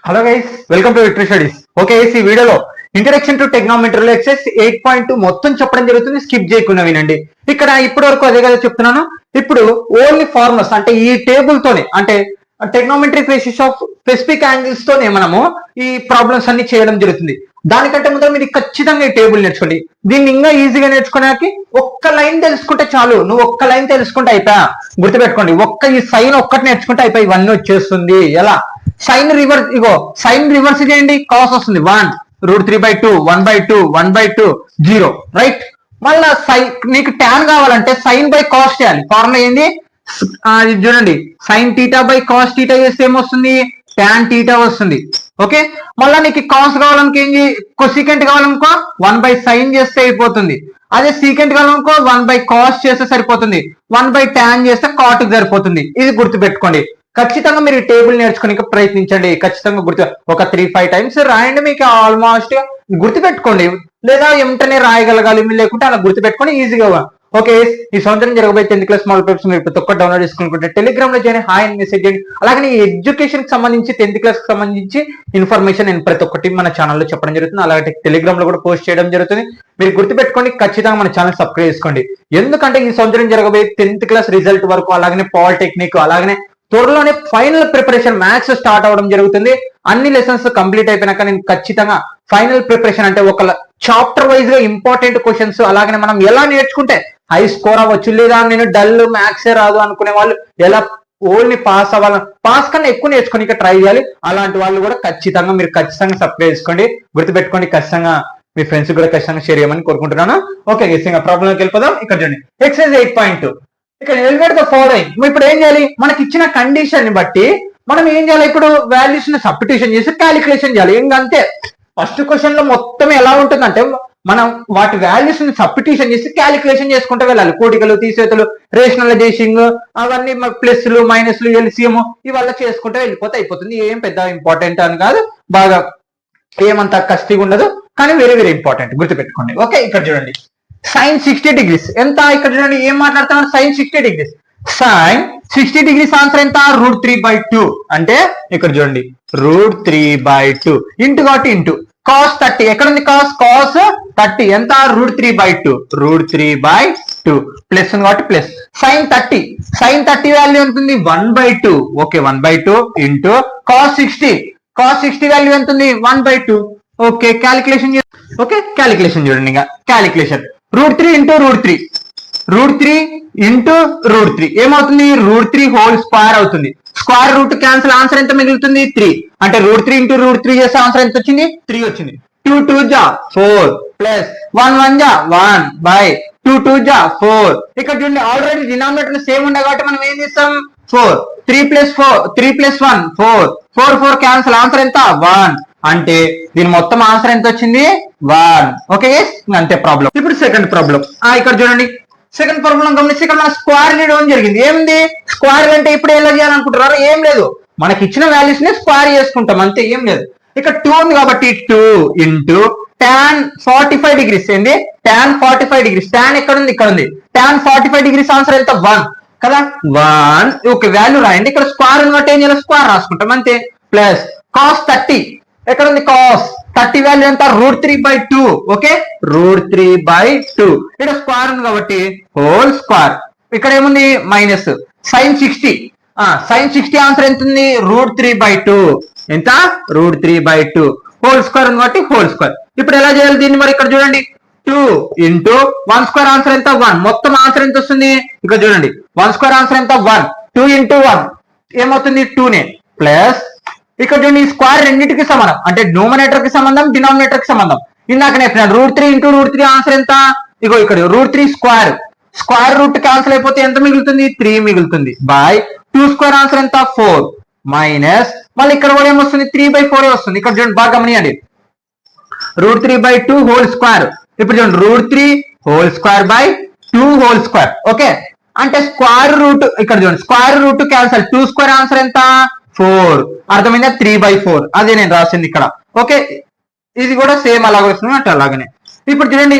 Hello guys, welcome to victory studies. Okay, ఈ వీడియోలో introduction to టెక్నామెట్రీలో excise 8.2 మొత్తం చెప్పడం జరుగుతుంది. స్కిప్ చేయకుండా వినండి. ఇక్కడ ఇప్పటి వరకు అదే కదా చెప్తున్నాను. ఇప్పుడు ఓన్లీ ఫార్ములాస్ అంటే ఈ టేబుల్ తోనే, అంటే టెక్నామెట్రిక్ రేషియోస్ ఆఫ్ స్పెసిఫిక్ యాంగిల్స్ తోనే మనము ఈ ప్రాబ్లమ్స్ అన్ని చేయడం జరుగుతుంది. దానికంటే ముందర మీరు ఖచ్చితంగా ఈ టేబుల్ నేర్చుకోండి. దీన్ని ఇంకా ఈజీగా నేర్చుకోవడానికి ఒక్క లైన్ తెలుసుకుంటే చాలు. నువ్వు ఒక్క లైన్ తెలుసుకుంటే అయిపోయా. గుర్తుపెట్టుకోండి, ఈ సైన్ ఒక్కటి నేర్చుకుంటే అయిపోయి ఇవన్నీ వచ్చేస్తుంది. ఎలా సైన్ రివర్స్, ఇగో సైన్ రివర్స్ చేయండి, కాస్ వస్తుంది 1√3/2 1/2 1/2 0, రైట్. మళ్ళా నీకు ట్యాన్ కావాలంటే సైన్ బై కాస్ చేయాలి. ఫార్ములా ఏంది? అది చూడండి, sine theta by cos theta చేస్తే ఏమొస్తుంది? ట్యాన్ టీటా వస్తుంది. ఓకే, మళ్ళా నీకు కాస్ కావాలనుకో ఏంటి? కొసికెంట్ కావాలనుకో 1/sin చేస్తే అయిపోతుంది. అదే సీకెంట్ కావాలనుకో 1/cos చేస్తే సరిపోతుంది. 1/tan చేస్తే cot సరిపోతుంది. ఇది గుర్తుపెట్టుకోండి. ఖచ్చితంగా మీరు టేబుల్ నేర్చుకోనికి ప్రయత్నించండి. ఖచ్చితంగా ఒక 3-5 టైమ్స్ రాయండి. మీకు ఆల్మోస్ట్ గుర్తుపెట్టుకోండి, లేదా వెంటనే రాయగలగాలి. లేకుంటే అలా గుర్తుపెట్టుకొని ఈజీగా. ఓకే, ఈ సంవత్సరం జరగబోయే 10th క్లాస్ స్మాల్ పేపర్స్ మీరు ప్రతి ఒక్కటి డౌన్లోడ్ చేసుకుంటే టెలిగ్రామ్ లో జాయిన్, హాయ్ అని మెసేజ్ చేయండి. అలాగే ఎడ్యుకేషన్ కి సంబంధించి 10th క్లాస్ కి సంబంధించి ఇన్ఫర్మేషన్ నేను ప్రతి ఒక్కటి మన ఛానల్లో చెప్పడం జరుగుతుంది. అలాగే టెలిగ్రామ్ లో కూడా పోస్ట్ చేయడం జరుగుతుంది. మీరు గుర్తుపెట్టుకోండి, ఖచ్చితంగా మన ఛానల్ సబ్స్క్రైబ్ చేసుకోండి. ఎందుకంటే ఈ సంవత్సరం జరగబోయే 10th క్లాస్ రిజల్ట్ వరకు, అలాగనే పాలిటెక్నిక్, అలాగనే త్వరలోనే ఫైనల్ ప్రిపరేషన్ మ్యాథ్స్ స్టార్ట్ అవడం జరుగుతుంది. అన్ని లెసన్స్ కంప్లీట్ అయిపోయినాక నేను ఖచ్చితంగా ఫైనల్ ప్రిపరేషన్ అంటే ఒక చాప్టర్ వైజ్ గా ఇంపార్టెంట్ క్వశ్చన్స్, అలాగే మనం ఎలా నేర్చుకుంటే హై స్కోర్ అవ్వచ్చు, లేదా నేను డల్ మ్యాథ్సే రాదు అనుకునే వాళ్ళు ఎలా ఓన్లీ పాస్ అవ్వాలి, పాస్ కన్నా ఎక్కువ నేర్చుకొని ట్రై చేయాలి. అలాంటి వాళ్ళు కూడా మీరు ఖచ్చితంగా సబ్స్క్రైబ్ చేసుకోండి. గుర్తుపెట్టుకోండి, ఖచ్చితంగా మీ ఫ్రెండ్స్ కూడా ఖచ్చితంగా షేర్ చేయమని కోరుకుంటున్నాను. ఓకే, ప్రాబ్లంకి వెళ్ళిపోదాం. ఇక్కడ చూడండి, ఎక్సైజ్ 8.2. ఇక్కడ ఎలివేట్ ద ఫాలోయింగ్. ఇప్పుడు ఏం చేయాలి? మనకి ఇచ్చిన కండిషన్ ని బట్టి మనం ఏం చేయాలి? ఇప్పుడు వాల్యూస్ ని సబ్స్టిట్యూషన్ చేసి క్యాలిక్యులేషన్ చేయాలి. ఇంకంతే. ఫస్ట్ క్వశ్చన్ లో మొత్తం ఎలా ఉంటుందంటే మనం వాటి వాల్యూస్ ని సబ్స్టిట్యూషన్ చేసి క్యాలిక్యులేషన్ చేసుకుంటూ వెళ్ళాలి. కూడికలు, తీసేతలు, రేషనలైజేషన్, అవన్నీ ప్లస్లు మైనస్లు, ఎల్సిఎం ఇవల్ల చేసుకుంటూ వెళ్ళిపోతే అయిపోతుంది. ఏం పెద్ద ఇంపార్టెంట్ అని కాదు, బాగా ఏమంత కష్టంగా ఉండదు, కానీ వెరీ వెరీ ఇంపార్టెంట్. గుర్తుపెట్టుకోండి. ఓకే, ఇక్కడ చూడండి, sin 60 degrees ఎంత? ఇక్కడ చూడండి ఏం మాట్లాడుతున్నారు? sin 60 degrees. sin 60 degrees answer ఎంత? √3/2. అంటే ఇక్కడ చూడండి √3/2 ఇంటూ కాబట్టి ఇంటూ cos 30. ఎక్కడ ఉంది cos? cos 30 ఎంత? √3/2 √3/2 ప్లస్ ఉంది కాబట్టి ప్లస్. sin 30 వాల్యూ ఎంత ఉంది? 1/2. ఓకే, 1/2 ఇంటూ cos 60 వాల్యూ ఎంత ఉంది? 1/2. Okay, calculation. ఓకే, క్యాలిక్యులేషన్ చూడండి. ఇంకా క్యాలిక్యులేషన్ √3 ఇంటూ √3 ఇంటూ √3 ఏమవుతుంది? √3 హోల్ స్క్వేర్ అవుతుంది. స్క్వేర్ రూట్ క్యాన్సిల్, ఆన్సర్ ఎంత మిగులుతుంది? 3. అంటే √3 ఇంటూ √3 చేస్తే ఆన్సర్ ఎంత వచ్చింది? 3 వచ్చింది. 2 2 జా 4 ప్లస్ 1 1 జా 1/2 2 జా 4. ఇక్కడ చూడండి, ఆల్రెడీ డినామినేటర్ సేమ్ ఉండే కాబట్టి మనం ఏం చేస్తాం? 4 3 ప్లస్ 1 4 4 క్యాన్సిల్, ఆన్సర్ ఎంత? 1. అంటే దీని మొత్తం ఆన్సర్ ఎంత వచ్చింది? 1. ఓకే, అంతే ప్రాబ్లం. ఇప్పుడు సెకండ్ ప్రాబ్లం. ఇక్కడ చూడండి, సెకండ్ ప్రాబ్లం గమనిస్తే ఇక్కడ మన స్క్వేర్ చేయడం జరిగింది. ఏంది స్క్వేర్ అంటే ఇప్పుడు ఎలా చేయాలనుకుంటున్నారు? ఏం లేదు, మనకి ఇచ్చిన వాల్యూస్ ని స్క్వేర్ చేసుకుంటాం అంతే, ఏం లేదు. ఇక్కడ 2 ఉంది కాబట్టి 2 ఇంటూ tan 45 degrees. ఏంది? tan 45 degrees. tan ఎక్కడ ఉంది? ఇక్కడ ఉంది. tan 45 degrees ఆన్సర్ ఎంత? 1 కదా. 1. ఓకే, వాల్యూ రాయండి. ఇక్కడ స్క్వేర్ ఉంది కాబట్టి ఏం చేయాలి? స్క్వేర్ రాసుకుంటాం అంతే. Plus cos 30. ఎక్కడ ఉంది? cos 30 వాల్యూ ఎంత? √3/2. ఓకే, √3/2. ఇక్కడ స్క్వేర్ ఉంది కాబట్టి హోల్ స్క్వేర్. ఇక్కడ ఏముంది? మైనస్. sin 60 ఆన్సర్ ఎంత ఉంది? √3/2. ఎంత? √3/2 హోల్ స్క్వేర్ ఉంది కాబట్టి హోల్ స్క్వేర్. ఇప్పుడు ఎలా చేయాలి దీన్ని? మరి ఇక్కడ చూడండి, 2 ఇంటూ 1 స్క్వేర్ ఆన్సర్ ఎంత? 1. మొత్తం ఆన్సర్ ఎంత వస్తుంది? ఇక్కడ చూడండి, 1 స్క్వేర్ ఆన్సర్ ఎంత? 1. 2 ఇంటూ 1 ఏమవుతుంది? 2 ప్లస్ ఇక్కడ చూడండి, ఈ స్క్వేర్ రెండింటికి సమానం, అంటే న్యూమరేటర్ కి సంబంధం, డినామినేటర్ కి సంబంధం. ఇందాక చెప్పినాడు √3 ఇంటూ √3 ఆన్సర్ ఎంత? ఇగో ఇక్కడ √3 స్క్వేర్ రూట్ క్యాన్సిల్ అయిపోతే ఎంత మిగులుతుంది? 3 మిగులుతుంది. బై 2 స్క్వేర్ ఆన్సర్ ఎంత? 4 మైనస్ మళ్ళీ ఇక్కడ కూడా ఏమొస్తుంది? 3/4 వస్తుంది. ఇక్కడ చూడండి, బాగా గమనియండి, √3/2 హోల్ స్క్వేర్. ఇప్పుడు చూడండి, √3 whole square by 2 whole square. Okay, అంటే స్క్వేర్ రూట్, ఇక్కడ చూడండి square root cancel, 2 square answer ఎంత? 4. అర్థమైందా? 3/4 అదే నేను రాసింది ఇక్కడ. ఓకే, ఇది కూడా సేమ్ అలాగే వస్తుంది అంటే అలాగనే. ఇప్పుడు చూడండి,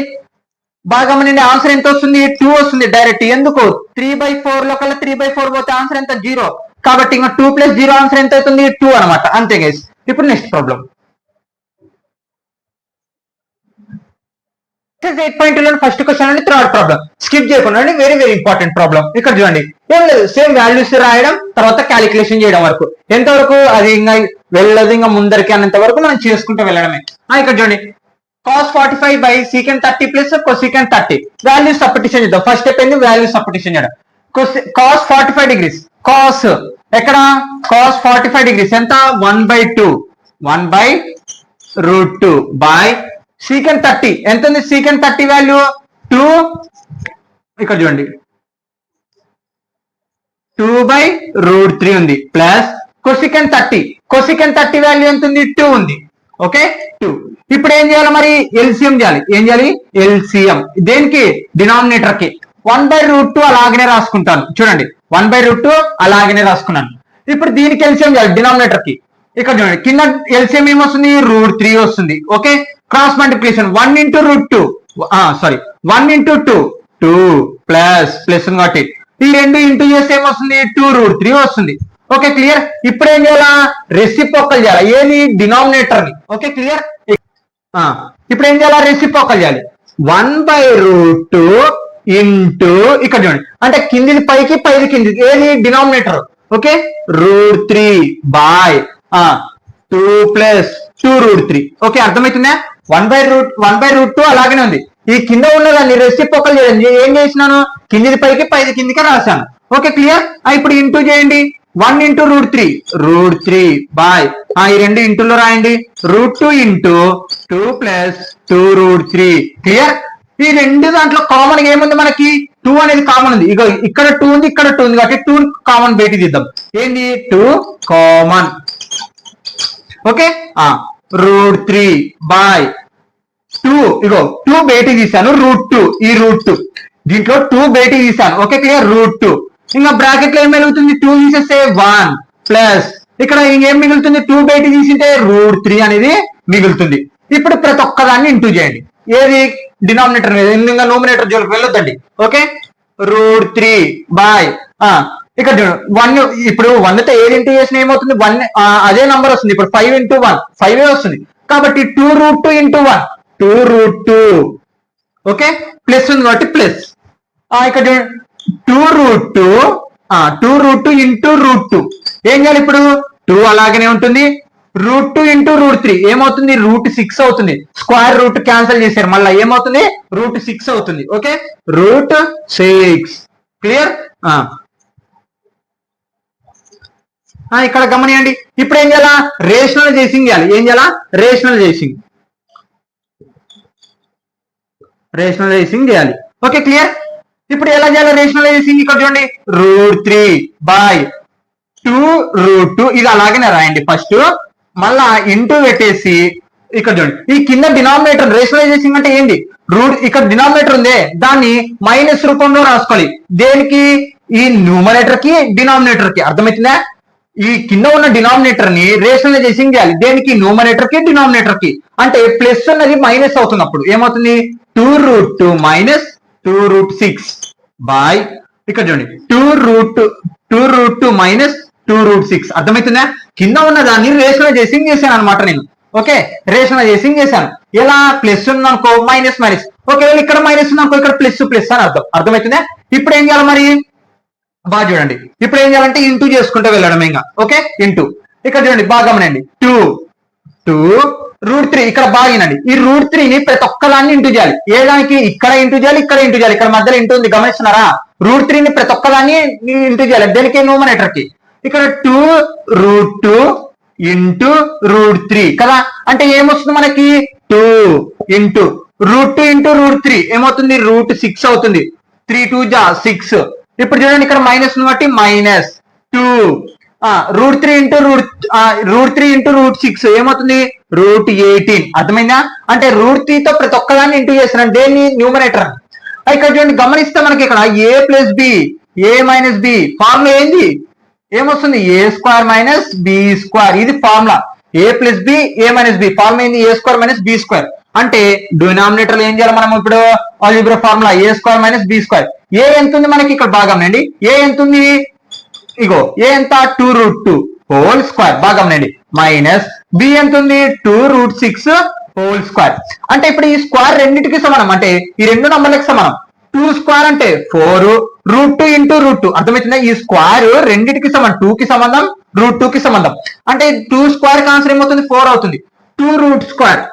బాగా గమనిండి, ఆన్సర్ ఎంత వస్తుంది? 2 వస్తుంది డైరెక్ట్. ఎందుకు? 3/4 లో కల్లా 3/4 పోతే ఆన్సర్ ఎంత? 0. కాబట్టి ఇంకా 2 + 0 ఆన్సర్ ఎంత అవుతుంది 2 అనమాట. అంతే గైస్. ఇప్పుడు నెక్స్ట్ ప్రాబ్లం 8.2 ఫస్ట్ క్వశ్చన్ అండి, థర్డ్ ప్రాబ్లం స్కిప్ చేయకుండా అండి, వెరీ వెరీ ఇంపార్టెంట్ ప్రాబ్లం. ఇక్కడ చూడండి ఏం లేదు, సేమ్ వాల్యూస్ రాయడం తర్వాత క్యాలిక్యులేషన్ చేయడం వరకు, ఎంతవరకు అది ఇంకా వెళ్ళదు ఇంకా ముందరికి అన్నంత వరకు మనం చేసుకుంటూ వెళ్ళడమే. ఇక్కడ చూడండి cos 45 by secant 30 plus cosecant 30 value substitution చేద్దాం. ఫస్ట్ స్టెప్ ఏంది వాల్యూ సబ్స్టిట్యూషన్ చేయడం. cos 45 degrees cos ఎక్కడ cos 45 degrees ఎంత 1/2 1/√2 by secant 30 ఎంత ఉంది secant 30 వాల్యూ 2, ఇక్కడ చూడండి 2/√3 ఉంది ప్లస్ cosecant 30 వాల్యూ ఎంత ఉంది 2 ఉంది. ఓకే 2. ఇప్పుడు ఏం చేయాలి మరి ఎల్సిఎం చేయాలి. ఏం చేయాలి ఎల్సిఎం దేనికి డినామినేటర్ కి 1/√2 అలాగనే రాసుకుంటాను. చూడండి 1/√2 అలాగనే రాసుకున్నాను. ఇప్పుడు దీనికి ఎల్సిఎం చేయాలి డినామినేటర్ కి. ఇక్కడ చూడండి కింద ఎల్సిఎం ఏమొస్తుంది √3 వస్తుంది. Okay cross multiplication 1 × √2 sorry 1 × 2 2 plus కాబట్టి ఈ రెండు ఇంటూ చేస్తే ఏమొస్తుంది 2√3 వస్తుంది. Okay clear. ఇప్పుడు ఏం చేయాలా రెసిప్రోకల్ చేయాలి ఏది డినామినేటర్ ని. Okay clear. ఇప్పుడు ఏం చేయాలి రెసిప్రోకల్ చేయాలి 1/√2 ఇంటూ ఇక్కడ చూడండి అంటే కిందిది పైకి పైది కిందిది ఏది డినామినేటర్. Okay √3 by 2 + 2√3. ఓకే అర్థమవుతుందా 1/√2 అలాగనే ఉంది. ఈ కింద ఉన్నదాన్ని రెసిప్రోకల్ చేయండి. ఏం చేసినాను కిందిది పైకి పైది కిందికి రాశాను. Okay clear. ఇప్పుడు ఇంటూ చేయండి 1 × √3 by ఈ రెండు ఇంటూలో రాయండి √2 ఇంటూ 2 + 2√3. క్లియర్. ఈ రెండు దాంట్లో కామన్ ఏముంది మనకి 2 అనేది కామన్ ఉంది. ఇక ఇక్కడ 2 ఉంది ఇక్కడ 2 ఉంది కాబట్టి 2 కామన్ బయట తీద్దాం. ఏంది 2 కామన్. ఓకే √3 by 2 ఇగో 2 బయట తీసాను √2 ఈ √2 దీంట్లో 2 బయట తీసాను. ఓకే క్లియర్ √2 ఇంకా బ్రాకెట్ లో ఏం మిగులుతుంది 2 తీసేస్తే 1 ప్లస్ ఇక్కడ ఇంకేం మిగులుతుంది 2 బయట తీసింటే √3 అనేది మిగులుతుంది. ఇప్పుడు ప్రతి ఒక్కదాన్ని ఇంటూ చేయండి ఏది డినామినేటర్ మీద ఇంకా నోమినేటర్ జోలికి వెళ్ళొద్దండి. ఓకే √3 by ఇక్కడ 1 ఇప్పుడు 1 తో ఏది ఇంటూ చేసిన ఏమవుతుంది 1 అదే నంబర్ వస్తుంది. ఇప్పుడు 5 × 1 5 వస్తుంది కాబట్టి 2√2 × 1 2√2. ఓకే ప్లస్ ఉంది కాబట్టి ప్లస్ ఇక్కడ 2√2 ఇంటూ √2 ఏం చేయాలి ఇప్పుడు 2 అలాగనే ఉంటుంది √2 ఇంటూ √3 ఏమవుతుంది √6 అవుతుంది. స్క్వేర్ రూట్ క్యాన్సిల్ చేశారు మళ్ళీ ఏమవుతుంది √6 అవుతుంది. Okay √6 clear. ఇక్కడ గమనియండి ఇప్పుడు ఏం చేయాలా రేషనలైజేషన్ చేయాలి. ఏం చేయాలా రేషనలైజేషన్ చేయాలి. Okay clear. ఇప్పుడు ఎలా చేయాలి రేషనలైజేషన్ ఇక్కడ చూడండి √3 by 2√2 ఇది అలాగనే రాయండి. ఫస్ట్ మళ్ళా ఇంటూ పెట్టేసి ఇక్కడ చూడండి ఈ కింద డినామినేటర్ రేషనలైజేషన్ అంటే ఏంటి ఇక్కడ డినామినేటర్ ఉందే దాన్ని మైనస్ రూపంలో రాసుకోవాలి. దేనికి ఈ న్యూమరేటర్ కి డినామినేటర్ కి. అర్థమవుతుందా ఈ కింద ఉన్న డినామినేటర్ ని రేషనలైజేషన్ చేయాలి. దేనికి న్యూమరేటర్ కి డినామినేటర్ కి. అంటే ప్లస్ ఉన్నది మైనస్ అవుతుంది. అప్పుడు ఏమవుతుంది 2√2 మైనస్ 2√6 by ఇక్కడ చూడండి 2√2 మైనస్ 2√6. అర్థమవుతుందా కింద ఉన్న దాన్ని రేషనలైజేషన్ చేశాను అనమాట నేను. ఓకే రేషనలైజేషన్ చేశాను. ఎలా ప్లస్ ఉందనుకో మైనస్ మైనస్, ఒకవేళ ఇక్కడ మైనస్ ఉందనుకో ఇక్కడ ప్లస్ ప్లస్ అని అర్థమవుతుందా. ఇప్పుడు ఏం చేయాలి మరి బాగా చూడండి ఇప్పుడు ఏం చేయాలంటే ఇంటూ చేసుకుంటూ వెళ్ళడం ఇంకా. ఓకే ఇంటూ ఇక్కడ చూడండి బాగా గమనండి 2√3 ఇక్కడ బాగా వినండి ఈ √3 ని ప్రతి ఒక్కదాన్ని ఇంటూ చేయాలి. ఏ దానికి ఇక్కడ ఇంటూ చేయాలి ఇక్కడ ఇంటూ చేయాలి. ఇక్కడ మధ్యలో ఇంటూ ఉంది గమనిస్తున్నారా √3 ని ప్రతి ఒక్కదాన్ని ఇంటూ చేయాలి. దేనికి న్యూమరేటర్ కి. ఇక్కడ 2√2 ఇంటూ √3 కదా అంటే ఏమొస్తుంది మనకి 2 ఇంటూ √2 ఇంటూ √3 ఏమవుతుంది √6 అవుతుంది. 3 2 6. ఇప్పుడు చూడండి ఇక్కడ మైనస్ బట్టి మైనస్ 2 √3 ఇంటూ √6 ఏమవుతుంది √18. అర్థమైందా అంటే √3 తో ప్రతి ఒక్కదాన్ని ఇంటూ చేస్తున్నాను దేన్ని న్యూమరేటర్. ఇక్కడ చూడండి గమనిస్తే మనకి ఇక్కడ a + b a - b formula ఏంది ఏమొస్తుంది a² - b². ఇది formula a + b a - b formula ఏంది a² - b². అంటే డినామినేటర్ ఏం చేయాలి మనం ఇప్పుడు ఆల్జీబ్రా ఫార్ములా a² - b². ఏ ఎంత ఉంది మనకి ఇక్కడ బాగా అండి ఏ ఎంత ఉంది ఇగో ఏ ఎంత 2√2 హోల్ స్క్వేర్ బాగా గమనండి మైనస్ బి ఎంత ఉంది 2√6 హోల్ స్క్వేర్. అంటే ఇప్పుడు ఈ స్క్వేర్ రెండింటికి సమానం, అంటే ఈ రెండు నంబర్లకు సమానం. 2 స్క్వేర్ అంటే 4 √2 ఇంటూ √2 అర్థమవుతుందా? ఈ స్క్వేర్ రెండింటికి సమానం, 2 కి సంబంధం √2 కి సంబంధం. అంటే 2 స్క్వేర్ కి ఆన్సర్ ఏమవుతుంది 4 అవుతుంది. 2 రూట్ స్క్వేర్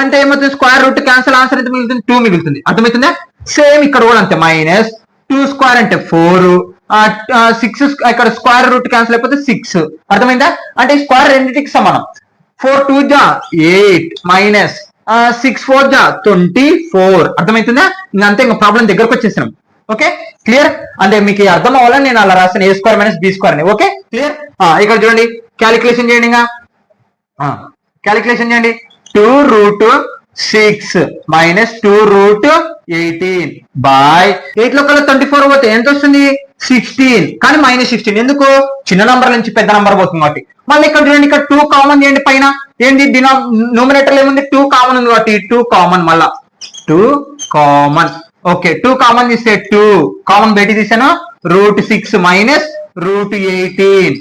అంటే ఏమవుతుంది స్క్వేర్ రూట్ క్యాన్సల్ ఆన్సర్ ఎంత మిగులుతుంది 2 మిగులుతుంది. అర్థమవుతుందా? సేమ్ ఇక్కడ కూడా అంతే మైనస్ 2 స్క్వేర్ అంటే 4 6 ఇక్కడ స్క్వేర్ రూట్ క్యాన్సిల్ అయిపోతే 6. అర్థమైందా? అంటే ఈ స్క్వేర్ రెండింటికి సమానం. 4 2 జా 8 మైనస్ 6 4 జా 24. అర్థమవుతుందా? ఇంకా అంతే, ఇంకా ప్రాబ్లం దగ్గరకు వచ్చేసినాం. Okay clear? అంటే మీకు అర్థం అవ్వాలని నేను అలా రాసాను a square minus b square అని. Okay clear? ఇక్కడ చూడండి క్యాలిక్యులేషన్ చేయండి. ఇంకా క్యాలిక్యులేషన్ చేయండి. 2√6 మైనస్ 2√18 బై 8 లో కల్లా 24 పోతే ఎంత వస్తుంది 16, కానీ -16 ఎందుకు చిన్న నంబర్ నుంచి పెద్ద నంబర్ పోతుంది కాబట్టి. మళ్ళీ ఇక్కడ చూడండి ఇక్కడ 2 కామన్ చేయండి. పైన ఏంది న్యూమరేటర్ ఏముంది 2 కామన్ ఉంది కాబట్టి 2 కామన్, మళ్ళా 2 కామన్. ఓకే 2 కామన్ తీస్తే 2 కామన్ బయట తీసాను √6 మైనస్ √18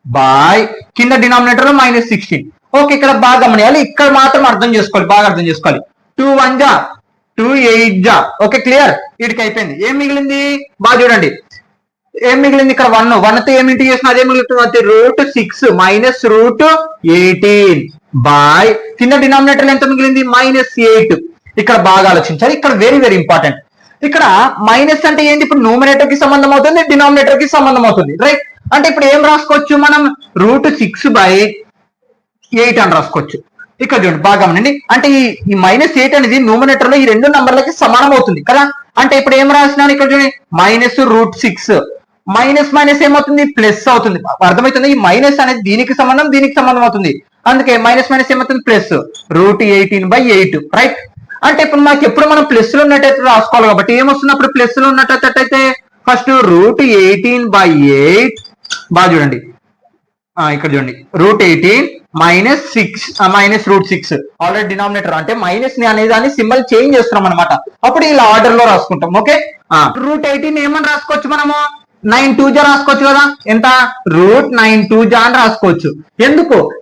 బై కింద డినామినేటర్ లో -16. ఓకే ఇక్కడ బాగా గమనియాలి, ఇక్కడ మాత్రం అర్థం చేసుకోవాలి, బాగా అర్థం చేసుకోవాలి. 2 1 జా 2 8 జా. Okay clear? వీటికి అయిపోయింది. ఏం మిగిలింది బాగా చూడండి, ఏం మిగిలింది ఇక్కడ 1 తో ఏమి ఇంటి చేసిన అదే మిగులుతుంది √6 మైనస్ √18 బై కింద డినామినేటర్ ఎంత మిగిలింది -8. ఇక్కడ బాగా ఆలోచించాలి, ఇక్కడ వెరీ వెరీ ఇంపార్టెంట్. ఇక్కడ మైనస్ అంటే ఏంటి ఇప్పుడు న్యూమరేటర్ కి సంబంధం అవుతుంది, డినామినేటర్ కి సంబంధం అవుతుంది, రైట్? అంటే ఇప్పుడు ఏం రాసుకోవచ్చు మనం √6/8 అని రాసుకోవచ్చు. ఇక్కడ చూడండి బాగా గమనండి, అంటే ఈ -8 అనేది న్యూమరేటర్ లో ఈ రెండు నంబర్లకి సమానం అవుతుంది కదా. అంటే ఇప్పుడు ఏం రాసినాను ఇక్కడ చూడండి -√6 మైనస్ మైనస్ ఏమవుతుంది ప్లస్ అవుతుంది. అర్థమవుతుంది? ఈ మైనస్ అనేది దీనికి సంబంధం అవుతుంది. అందుకే మైనస్ మైనస్ ఏమవుతుంది ప్లస్ √18/8, రైట్? అంటే ఇప్పుడు మాకు ఎప్పుడు మనం ప్లస్ లో ఉన్నట్టయితే రాసుకోవాలి కాబట్టి ఏమొస్తుంది అప్పుడు ప్లస్ లో ఉన్నట్టయితే ఫస్ట్ √18/8 బాగా చూడండి, ఇక్కడ చూడండి √18 మైనస్ √6 ఆల్రెడీ డినామినేటర్ అంటే మైనస్ ని అనే దాన్ని సింబల్ చేంజ్ చేస్తున్నాం అనమాట. అప్పుడు ఇలా ఆర్డర్ లో రాసుకుంటాం. ఓకే √18 ఏమని రాసుకోవచ్చు మనము 9 2 జా రాసుకోవచ్చు కదా. ఎంత √9 జా అని రాసుకోవచ్చు.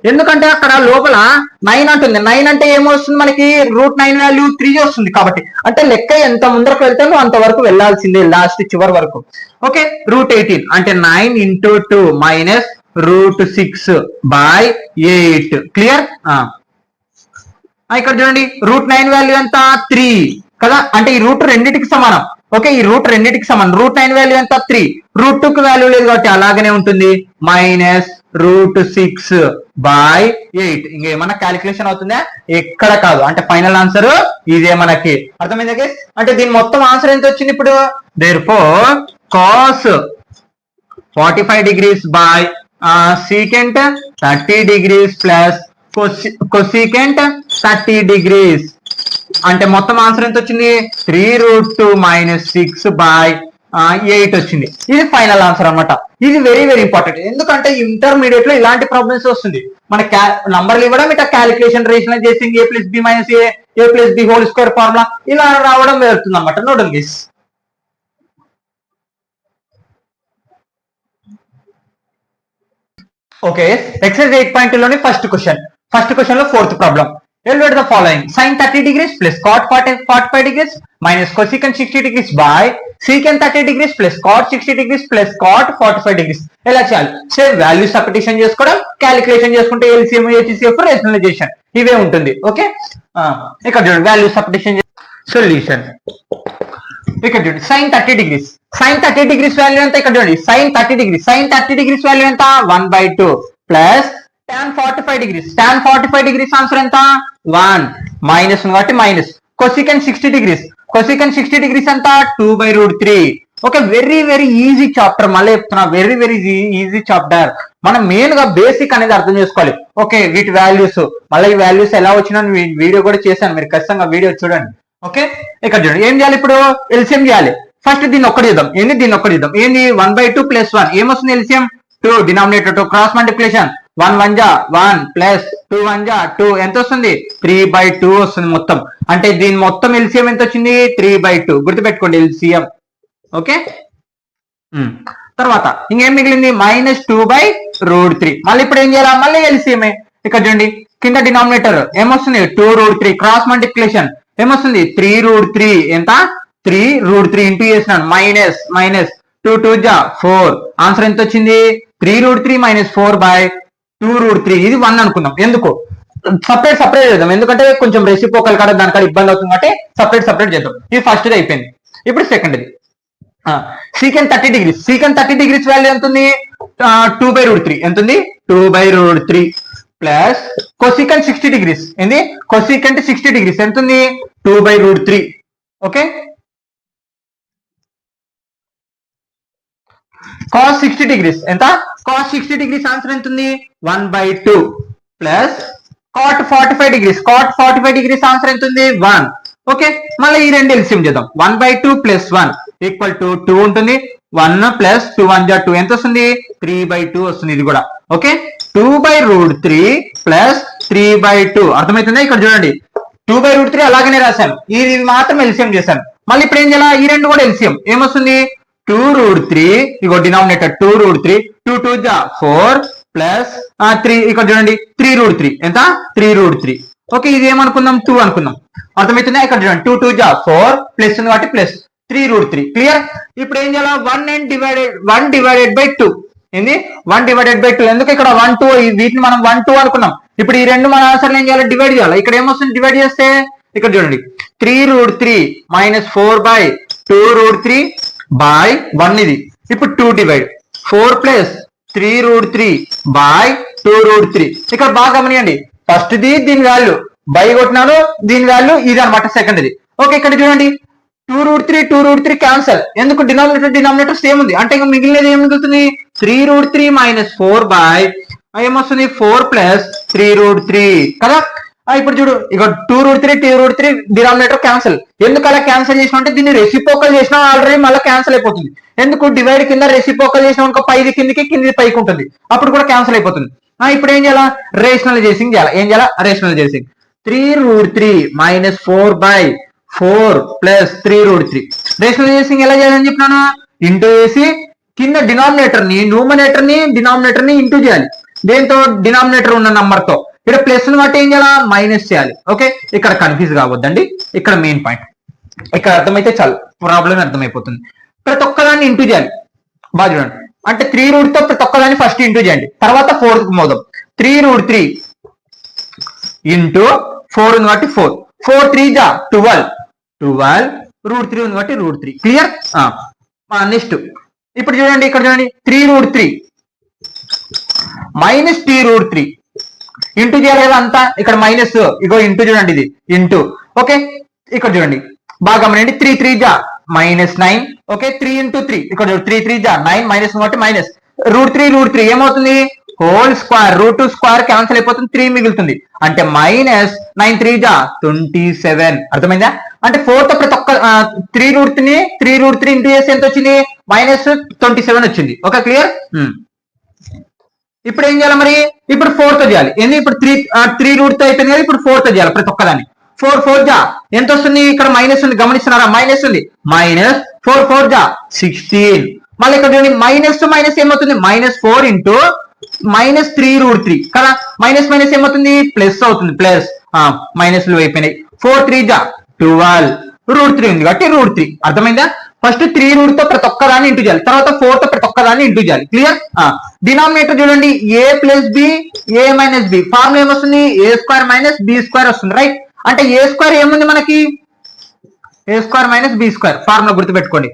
ఎందుకంటే అక్కడ లోపల 9 అంటుంది. 9 అంటే ఏమొస్తుంది మనకి √9 వాల్యూ 3 వస్తుంది కాబట్టి, అంటే లెక్క ఎంత ముందరకు వెళ్తే నువ్వు అంతవరకు వెళ్ళాల్సిందే లాస్ట్ చివరి వరకు. ఓకే √18 అంటే 9 × 2 మైనస్ √6/8 క్లియర్? ఇక్కడ చూడండి √9 వాల్యూ ఎంత 3 కదా, అంటే ఈ రూట్ రెండింటికి సమానం. ఓకే ఈ రూట్ రెండింటికి సమానం. √9 వాల్యూ ఎంత 3, √2 కి వాల్యూ లేదు కాబట్టి అలాగనే ఉంటుంది మైనస్ √6/8. ఇంకేమన్నా క్యాలిక్యులేషన్ అవుతుందా? ఎక్కడ కాదు. అంటే ఫైనల్ ఆన్సర్ ఇదే మనకి. అర్థమైందా? అంటే దీని మొత్తం ఆన్సర్ ఎంత వచ్చింది ఇప్పుడు therefore cos 45 degrees by secant 30 degrees plus cosecant 30 degrees. అంటే మొత్తం ఆన్సర్ ఎంత వచ్చింది 3√2 - 6/8 వచ్చింది. ఇది ఫైనల్ ఆన్సర్ అన్నమాట. ఇది వెరీ వెరీ ఇంపార్టెంట్, ఎందుకంటే ఇంటర్మీడియట్ లో ఇలాంటి ప్రాబ్లమ్స్ వస్తుంది. మన నంబర్లు ఇవ్వడం ఇట్లా calculation rationalization a + b - a + b whole square formula ఇలా రావడం జరుగుతుంది అన్నమాట. Note this. ఓకే ఎక్సర్సైజ్ 8.2 లోని ఫస్ట్ క్వశ్చన్ లో fourth problem. Evaluate the following: sin 30 degrees plus cot 45 degrees minus cosecant 60 degrees by secant 30 degrees plus cot 60 degrees plus cot 45 degrees. ఎలా చేయాలి? Same value substitution చేసుకోవడం, calculation చేసుకుంటే LCM HCF rationalization ఇవే ఉంటుంది. Okay ఇక్కడ చూడండి value substitution solution. ఇక్కడ చూడండి sin 30 degrees వాల్యూ ఎంత? ఇక్కడ చూడండి sin 30 degrees వాల్యూ ఎంత 1/2 ప్లస్ tan 45 degrees ఆన్సర్ ఎంత 1 మైనస్ కాబట్టి మైనస్ cosecant 60 degrees ఎంత 2/√3. Okay very very easy chapter, మళ్ళీ చెప్తున్నా వెరీ వెరీ ఈజీ చాప్టర్. మనం మెయిన్ గా బేసిక్ అనేది అర్థం చేసుకోవాలి. ఓకే వీటి వాల్యూస్, మళ్ళీ ఈ వాల్యూస్ ఎలా వచ్చినా వీడియో కూడా చేశాను, మీరు ఖచ్చితంగా వీడియో చూడండి. ఓకే ఇక్కడ చూడండి ఏం చేయాలి ఇప్పుడు ఎల్సిఎం చేయాలి. ఫస్ట్ దీన్ని ఒక్కటి చేద్దాం. ఏంది 1/2 ప్లస్ 1 ఏమొస్తుంది ఎల్సిఎం 2 డినామినేటర్ 2 క్రాస్ మల్టిప్లికేషన్ 1 1 జా 1 ప్లస్ 2 1 జా 2 ఎంత వస్తుంది 3/2 వస్తుంది మొత్తం. అంటే దీని మొత్తం ఎల్సిఎం ఎంత వచ్చింది 3/2. గుర్తుపెట్టుకోండి ఎల్సిఎం. ఓకే తర్వాత ఇంకేం మిగిలింది -2/√3. మళ్ళీ ఇప్పుడు ఏం చేయాలా, మళ్ళీ ఎల్సిఎంఏ. ఇక్కడ చూడండి కింద డినామినేటర్ ఏమొస్తుంది 2√3, క్రాస్ మల్టిప్లికేషన్ ఏమొస్తుంది 3√3, ఎంత 3√3 ఇంటూ చేసినాను మైనస్ మైనస్ 2 2 జా 4. ఆన్సర్ ఎంత వచ్చింది 3√3 - 4/2√3. ఇది 1 అనుకుందాం. ఎందుకు సపరేట్ చేద్దాం, ఎందుకంటే కొంచెం రెసిప్రోకల్ కాడ దానికాడ ఇబ్బంది అవుతుంది కాబట్టి సపరేట్ చేద్దాం. ఇది ఫస్ట్ అయిపోయింది. ఇప్పుడు second secant 30 degrees. Secant 30 degrees value ఎంత ఉంది 2/√3. ఎంత ఉంది 2/√3 ప్లస్ కొసీకెంట్ 60 degrees. ఏంది కొసీకెంట్ 60 degrees ఎంత ఉంది 2/√3. ఓకే, cos 60 degrees ఎంత cos 60 degrees ఆన్సర్ ఎంత ఉంది 1/2 plus cot 45 degrees. cot 45 degrees answer ఎంత ఉంది 1. ఓకే, మళ్ళీ ఈ రెండు ఎల్సిఎం చేద్దాం. 1/2 + 1 = 2 ఉంటుంది. 1 + 2 1 2 ఎంత వస్తుంది 3/2 వస్తుంది. ఇది కూడా ఓకే 2/√3 + 3/2 అర్థమవుతుందా. ఇక్కడ చూడండి 2/√3 అలాగనే రాశాను, ఇది మాత్రం ఎల్సిఎం చేశాను. మళ్ళీ ఇప్పుడు ఏం చేయాలి, ఈ రెండు కూడా ఎల్సిఎం ఏమొస్తుంది 2√3, ఇగో డినామినేటర్ 2√3, 2 2 జా 4 ప్లస్ 3, ఇక్కడ చూడండి 3√3 ఎంత 3√3. ఓకే, ఇది ఏమనుకుందాం 2 అనుకుందాం. అర్థమవుతుందా. ఇక్కడ చూడండి 2 2 జా 4 ప్లస్ ఉంది కాబట్టి ప్లస్ 3√3. క్లియర్. ఇప్పుడు ఏం చేయాలి 1 డివైడెడ్ బై 2. ఏంది 1 డివైడెడ్ బై 2. ఎందుకు ఇక్కడ 1 2 వీటిని మనం 1 2 అనుకున్నాం. ఇప్పుడు ఈ రెండు మన ఆన్సర్లు ఏం చేయాలి డివైడ్ చేయాలి. ఇక్కడ ఏమొస్తుంది డివైడ్ చేస్తే ఇక్కడ చూడండి 3√3 - 4/2√3 బై 1 ఇది. ఇప్పుడు 2 డివైడ్ 4 + 3√3/2√3. ఇక్కడ బాగా గమనియండి, ఫస్ట్ ది దీని వాల్యూ బై కొట్టినాను, దీని వాల్యూ ఇది అనమాట సెకండ్ ది. ఓకే, ఇక్కడ చూడండి 2√3 క్యాన్సల్. ఎందుకు డినామినేటర్ సేమ్ ఉంది అంటే ఇంకా మిగిలినది ఏం మిగులుతుంది 3√3 - 4 ఏమొస్తుంది 4 + 3√3 కదా. ఇప్పుడు చూడు ఇక 2√3 డినామినేటర్ క్యాన్సల్. ఎందుకు అలా క్యాన్సల్ చేసిన అంటే దీన్ని రెసిప్రోకల్ చేసినా ఆల్రెడీ మళ్ళీ క్యాన్సల్ అయిపోతుంది. ఎందుకు డివైడ్ కింద రెసిప్రోకల్ చేసిన ఒక పైది కిందికి కింది పైకి ఉంటుంది, అప్పుడు కూడా క్యాన్సల్ అయిపోతుంది. ఇప్పుడు ఏం చేయాలా రేషనలైజేషన్ చేయాలి. ఏం చేయాలా రేషనలైజేషన్ 3√3 - 4/4 + 3√3. రేషనలైజేషన్ ఎలా చేయాలని చెప్పినాను ఇంటూ చేసి కింద డినామినేటర్ ని ఇంటూ చేయాలి. దేంతో డినామినేటర్ ఉన్న నంబర్ తో. ఇక్కడ ప్లస్ బట్టి ఏం చేయాలా మైనస్ చేయాలి. ఓకే, ఇక్కడ కన్ఫ్యూజ్ కావద్దండి, ఇక్కడ మెయిన్ పాయింట్. ఇక్కడ అర్థమైతే చాలు, ప్రాబ్లం అర్థమైపోతుంది. ప్రతి ఒక్కదాన్ని ఇంటూ చేయాలి. బాగా చూడండి, అంటే 3√3 తో ప్రతి ఒక్కదాన్ని ఫస్ట్ ఇంటూ చేయండి, తర్వాత 4 కి మోదాం. 3√3 ఇంటూ 4 ఉంది కాబట్టి 4 4 3 జా 12 √3 ఉంది కాబట్టి √3. క్లియర్. నెక్స్ట్ ఇప్పుడు చూడండి, ఇక్కడ చూడండి 3√3 - t√3 ఇంటూ చేయాలి కదా అంతా. ఇక్కడ మైనస్ ఇగో ఇంటూ చూడండి, ఇది ఇంటూ. ఓకే, ఇక్కడ చూడండి బాగా గమనండి 3 3 జా -9. ఓకే, 3 × 3 ఇక్కడ 3 3 జా 9 మైనస్ కాబట్టి మైనస్ √3 ఏమవుతుంది హోల్ స్క్వేర్. √2² క్యాన్సిల్ అయిపోతుంది, 3 మిగులుతుంది. అంటే -9 3 జా 27. అర్థమైందా. అంటే 4 తో ప్రతి ఒక్క 3√3 ఇంటూ చేస్తే ఎంత వచ్చింది -27 వచ్చింది. Okay, clear. ఇప్పుడు ఏం చేయాలి మరి, ఇప్పుడు 4 తో చేయాలి. ఏంది ఇప్పుడు 3√3 అయిపోయింది కదా, ఇప్పుడు 4 తో చేయాలి ప్రతి ఒక్కదాన్ని. 4 4 జా ఎంత వస్తుంది, ఇక్కడ మైనస్ ఉంది గమనిస్తున్నారా, మైనస్ ఉంది. -4 4 జా 16. మళ్ళీ ఇక్కడ చూడండి మైనస్ టు మైనస్ ఏమవుతుంది -4 ఇంటూ -3√3 కదా. మైనస్ మైనస్ ఏమవుతుంది ప్లస్ అవుతుంది, ప్లస్ మైనస్లు అయిపోయినాయి. 4 3 జా 12 √3 ఉంది కాబట్టి √3. అర్థమైందా. ఫస్ట్ 3 తో ప్రతి ఒక్కదాన్ని ఇంటూ చేయాలి, తర్వాత 4 తో ప్రతి ఒక్కదాన్ని ఇంటూ చేయాలి. క్లియర్. డినామినేటర్ చూడండి a + b a - b formula ఏమొస్తుంది a² - b² వస్తుంది. రైట్. అంటే a² ఏముంది మనకి a² - b² ఫార్ములా గుర్తుపెట్టుకోండి.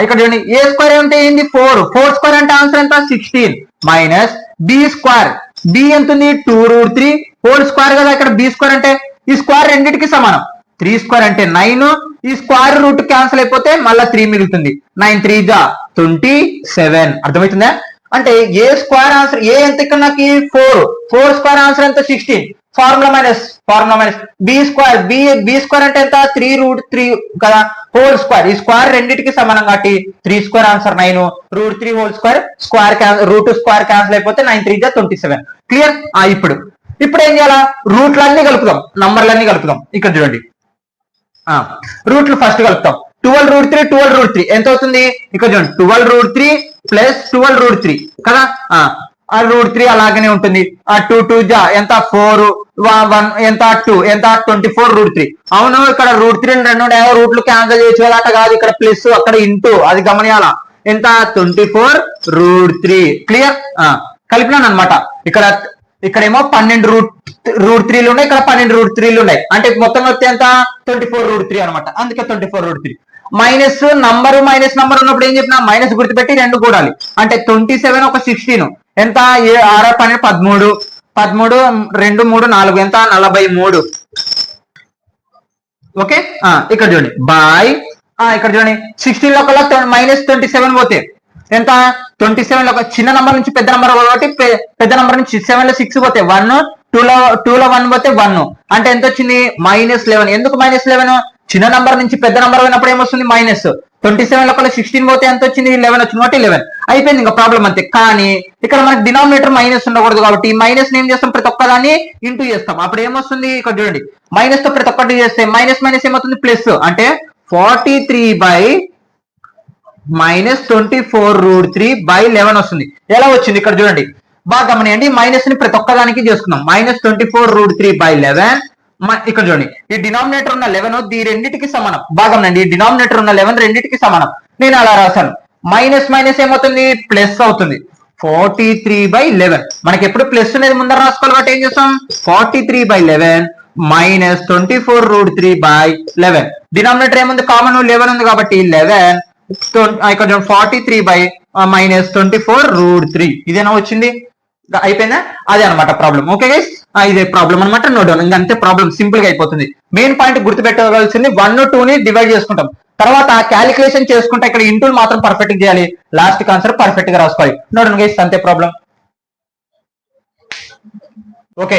ఇక్కడ చూడండి a² అంటే ఏంది 4 అంటే ఆన్సర్ ఎంత 16 మైనస్ b². b ఎంత ఉంది 2√3 హోల్ స్క్వేర్ కదా. ఇక్కడ b² అంటే ఈ స్క్వేర్ రెండింటికి సమానం. 3² అంటే 9. ఈ స్క్వేర్ రూట్ క్యాన్సిల్ అయిపోతే మళ్ళీ 3 మిగులుతుంది. 9 3 జా 27. అర్థమవుతుందా. అంటే a² ఆన్సర్ ఏ ఎంత ఇక్కడ నాకు 4 ఆన్సర్ ఎంత 16. ఫార్ములా మైనస్ b² అంటే ఎంత 3√3 కదా హోల్ స్క్వేర్. ఈ స్క్వేర్ రెండింటికి సమానం కాబట్టి 3² ఆన్సర్ 9. √3 హోల్ స్క్వేర్ √2² క్యాన్సిల్ అయిపోతే 9 3 జా 27. క్లియర్. ఇప్పుడు ఏం చేయాలా రూట్లన్నీ కలుపుదాం, నంబర్లన్నీ కలుపుదాం. ఇక్కడ చూడండి రూట్లు ఫస్ట్ కలుపుతాం. 12√3 ఎంత అవుతుంది? ఇక్కడ చూడండి 12√3 ప్లస్ 12√3 కదా. ఆ √3 అలాగనే ఉంటుంది. ఆ 2 జా ఎంత 4 1 ఎంత 2 ఎంత 24√3. అవును, ఇక్కడ √3 రెండు రూట్లు క్యాన్సిల్ చేయొచ్చు కదా, అట్లా కాదు, ఇక్కడ ప్లస్ అక్కడ ఇంటూ, అది గమనియాల. ఎంత 24√3. క్లియర్? కలిపినాను అనమాట. ఇక్కడేమో 12√3 ఉన్నాయి, ఇక్కడ 12√3 ఉన్నాయి. అంటే మొత్తం వస్తే ఎంత 24√3 అనమాట. అందుకే 24√3. మైనస్ నంబర్ ఉన్నప్పుడు ఏం చెప్పినా మైనస్ గుర్తుపెట్టి రెండు కూడాలి. అంటే 27 ఒక 16 ఎంత 6 12 13 2 3 4 ఎంత 43. ఓకే, ఇక్కడ చూడండి బాయ్. ఇక్కడ చూడండి 16 లో కల్లా -27 పోతే ఎంత 27 లో చిన్న నంబర్ నుంచి పెద్ద నంబర్ కాబట్టి పెద్ద నంబర్ నుంచి 7 లో 6 పోతే 1 2 లో 1 పోతే 1 అంటే ఎంత వచ్చింది -11. ఎందుకు -11? చిన్న నంబర్ నుంచి పెద్ద నంబర్ పోయినప్పుడు ఏమొస్తుంది -27 లో 16 పోతే ఎంత వచ్చింది 11 వచ్చింది కాబట్టి 11 అయిపోయింది, ఇంకా ప్రాబ్లం అంతే. కానీ ఇక్కడ మనకి డినామినేటర్ మైనస్ ఉండకూడదు కాబట్టి మైనస్ ఏం చేస్తాం, ప్రతి ఒక్కదాన్ని ఇంటూ చేస్తాం. అప్పుడు ఏమొస్తుంది ఇక్కడ చూడండి, మైనస్ తో ప్రతి ఒక్కటి చేస్తే మైనస్ ఏమవుతుంది ప్లస్. అంటే 43 -24√3/11 వస్తుంది. ఎలా వచ్చింది ఇక్కడ చూడండి, బాగా గమనియండి. మైనస్ ని ప్రతి ఒక్కదానికి చేసుకుందాం. -24√3/11. ఇక్కడ చూడండి, ఈ డినామినేటర్ ఉన్న 11 ఈ రెండింటికి సమానం. బాగా గమనియండి, ఈ డినామినేటర్ ఉన్న 11 రెండింటికి సమానం. నేను అలా రాశాను. మైనస్ ఏమవుతుంది ప్లస్ అవుతుంది. 43/11 మనకి ఎప్పుడు ప్లస్ అనేది ముందర రాసుకోవాలి కాబట్టి ఏం చేస్తాం 43/11 -24√3/11. డినామినేటర్ ఏముంది కామన్ 11 ఉంది కాబట్టి 11 ఇక్కడ 43 -24√3. ఇదేనా వచ్చింది, అయిపోయిందా? అదే అనమాట ప్రాబ్లం. ఓకే గైస్, ఇదే ప్రాబ్లం అనమాట. నో డౌన్, ఇంకంతే ప్రాబ్లం సింపుల్ గా అయిపోతుంది. మెయిన్ పాయింట్ గుర్తుపెట్టవలసింది 1 2 ని డివైడ్ చేసుకుంటాం, తర్వాత క్యాలిక్యులేషన్ చేసుకుంటే ఇక్కడ ఇంటూ మాత్రం పర్ఫెక్ట్ చేయాలి, లాస్ట్ ఆన్సర్ పర్ఫెక్ట్ గా రాసుకోవాలి. నో డౌన్ గైస్, అంతే ప్రాబ్లం. ఓకే,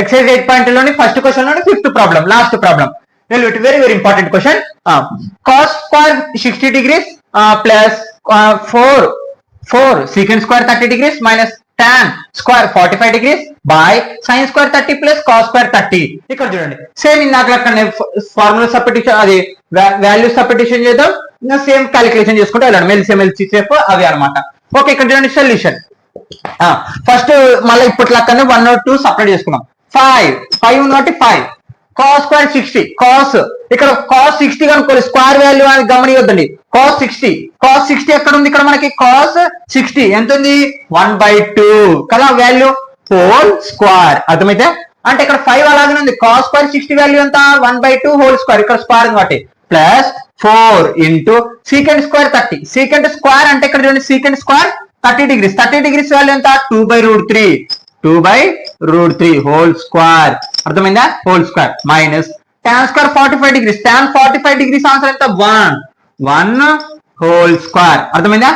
ఎక్సర్సైజ్ 8 లోని ఫస్ట్ క్వశ్చన్ లోని fifth problem, last problem. Very very important question. cos square 60 degrees plus 4 secant square 30 degrees minus tan square 45 degrees by sin square 30 plus cos square 30. ఇక్కడ చూడండి, same ఇందాక formula substitution, అది value substitution చేద్దాం, ఇంకా same calculation చేసుకుంటే వెళ్ళండి. LCF అవి అనమాట. ఓకే, ఇక్కడ చూడండి సొల్యూషన్. ఫస్ట్ మళ్ళీ ఇప్పటిలాగానే 1 2 సపరేట్ చేసుకున్నాం. 5 ఉన్నట్టు 5 cos square 60 cos, ఇక్కడ cos 60 కనుక్కోవాలి, స్క్వేర్ వాల్యూ అని గమనియొద్దండి. cos 60 ఎక్కడ ఉంది, ఇక్కడ మనకి cos 60 ఎంత ఉంది 1/2 కదా వాల్యూ, హోల్ స్క్వేర్. అర్థమైతే అంటే ఇక్కడ 5 అలాగే ఉంది. cos square 60 వాల్యూ ఎంత 1/2 హోల్ స్క్వేర్, ఇక్కడ స్క్వేర్ ఉంది కాబట్టి plus 4 into secant square 30. secant square అంటే ఇక్కడ చూడండి secant స్క్వేర్ 30 degrees వాల్యూ ఎంత 2/√3 హోల్ స్క్వేర్. అర్థమైందా, whole square minus tan square 45 degrees, tan 45 degrees answer ఎంత 1 హోల్ స్క్వేర్. అర్థమైందా?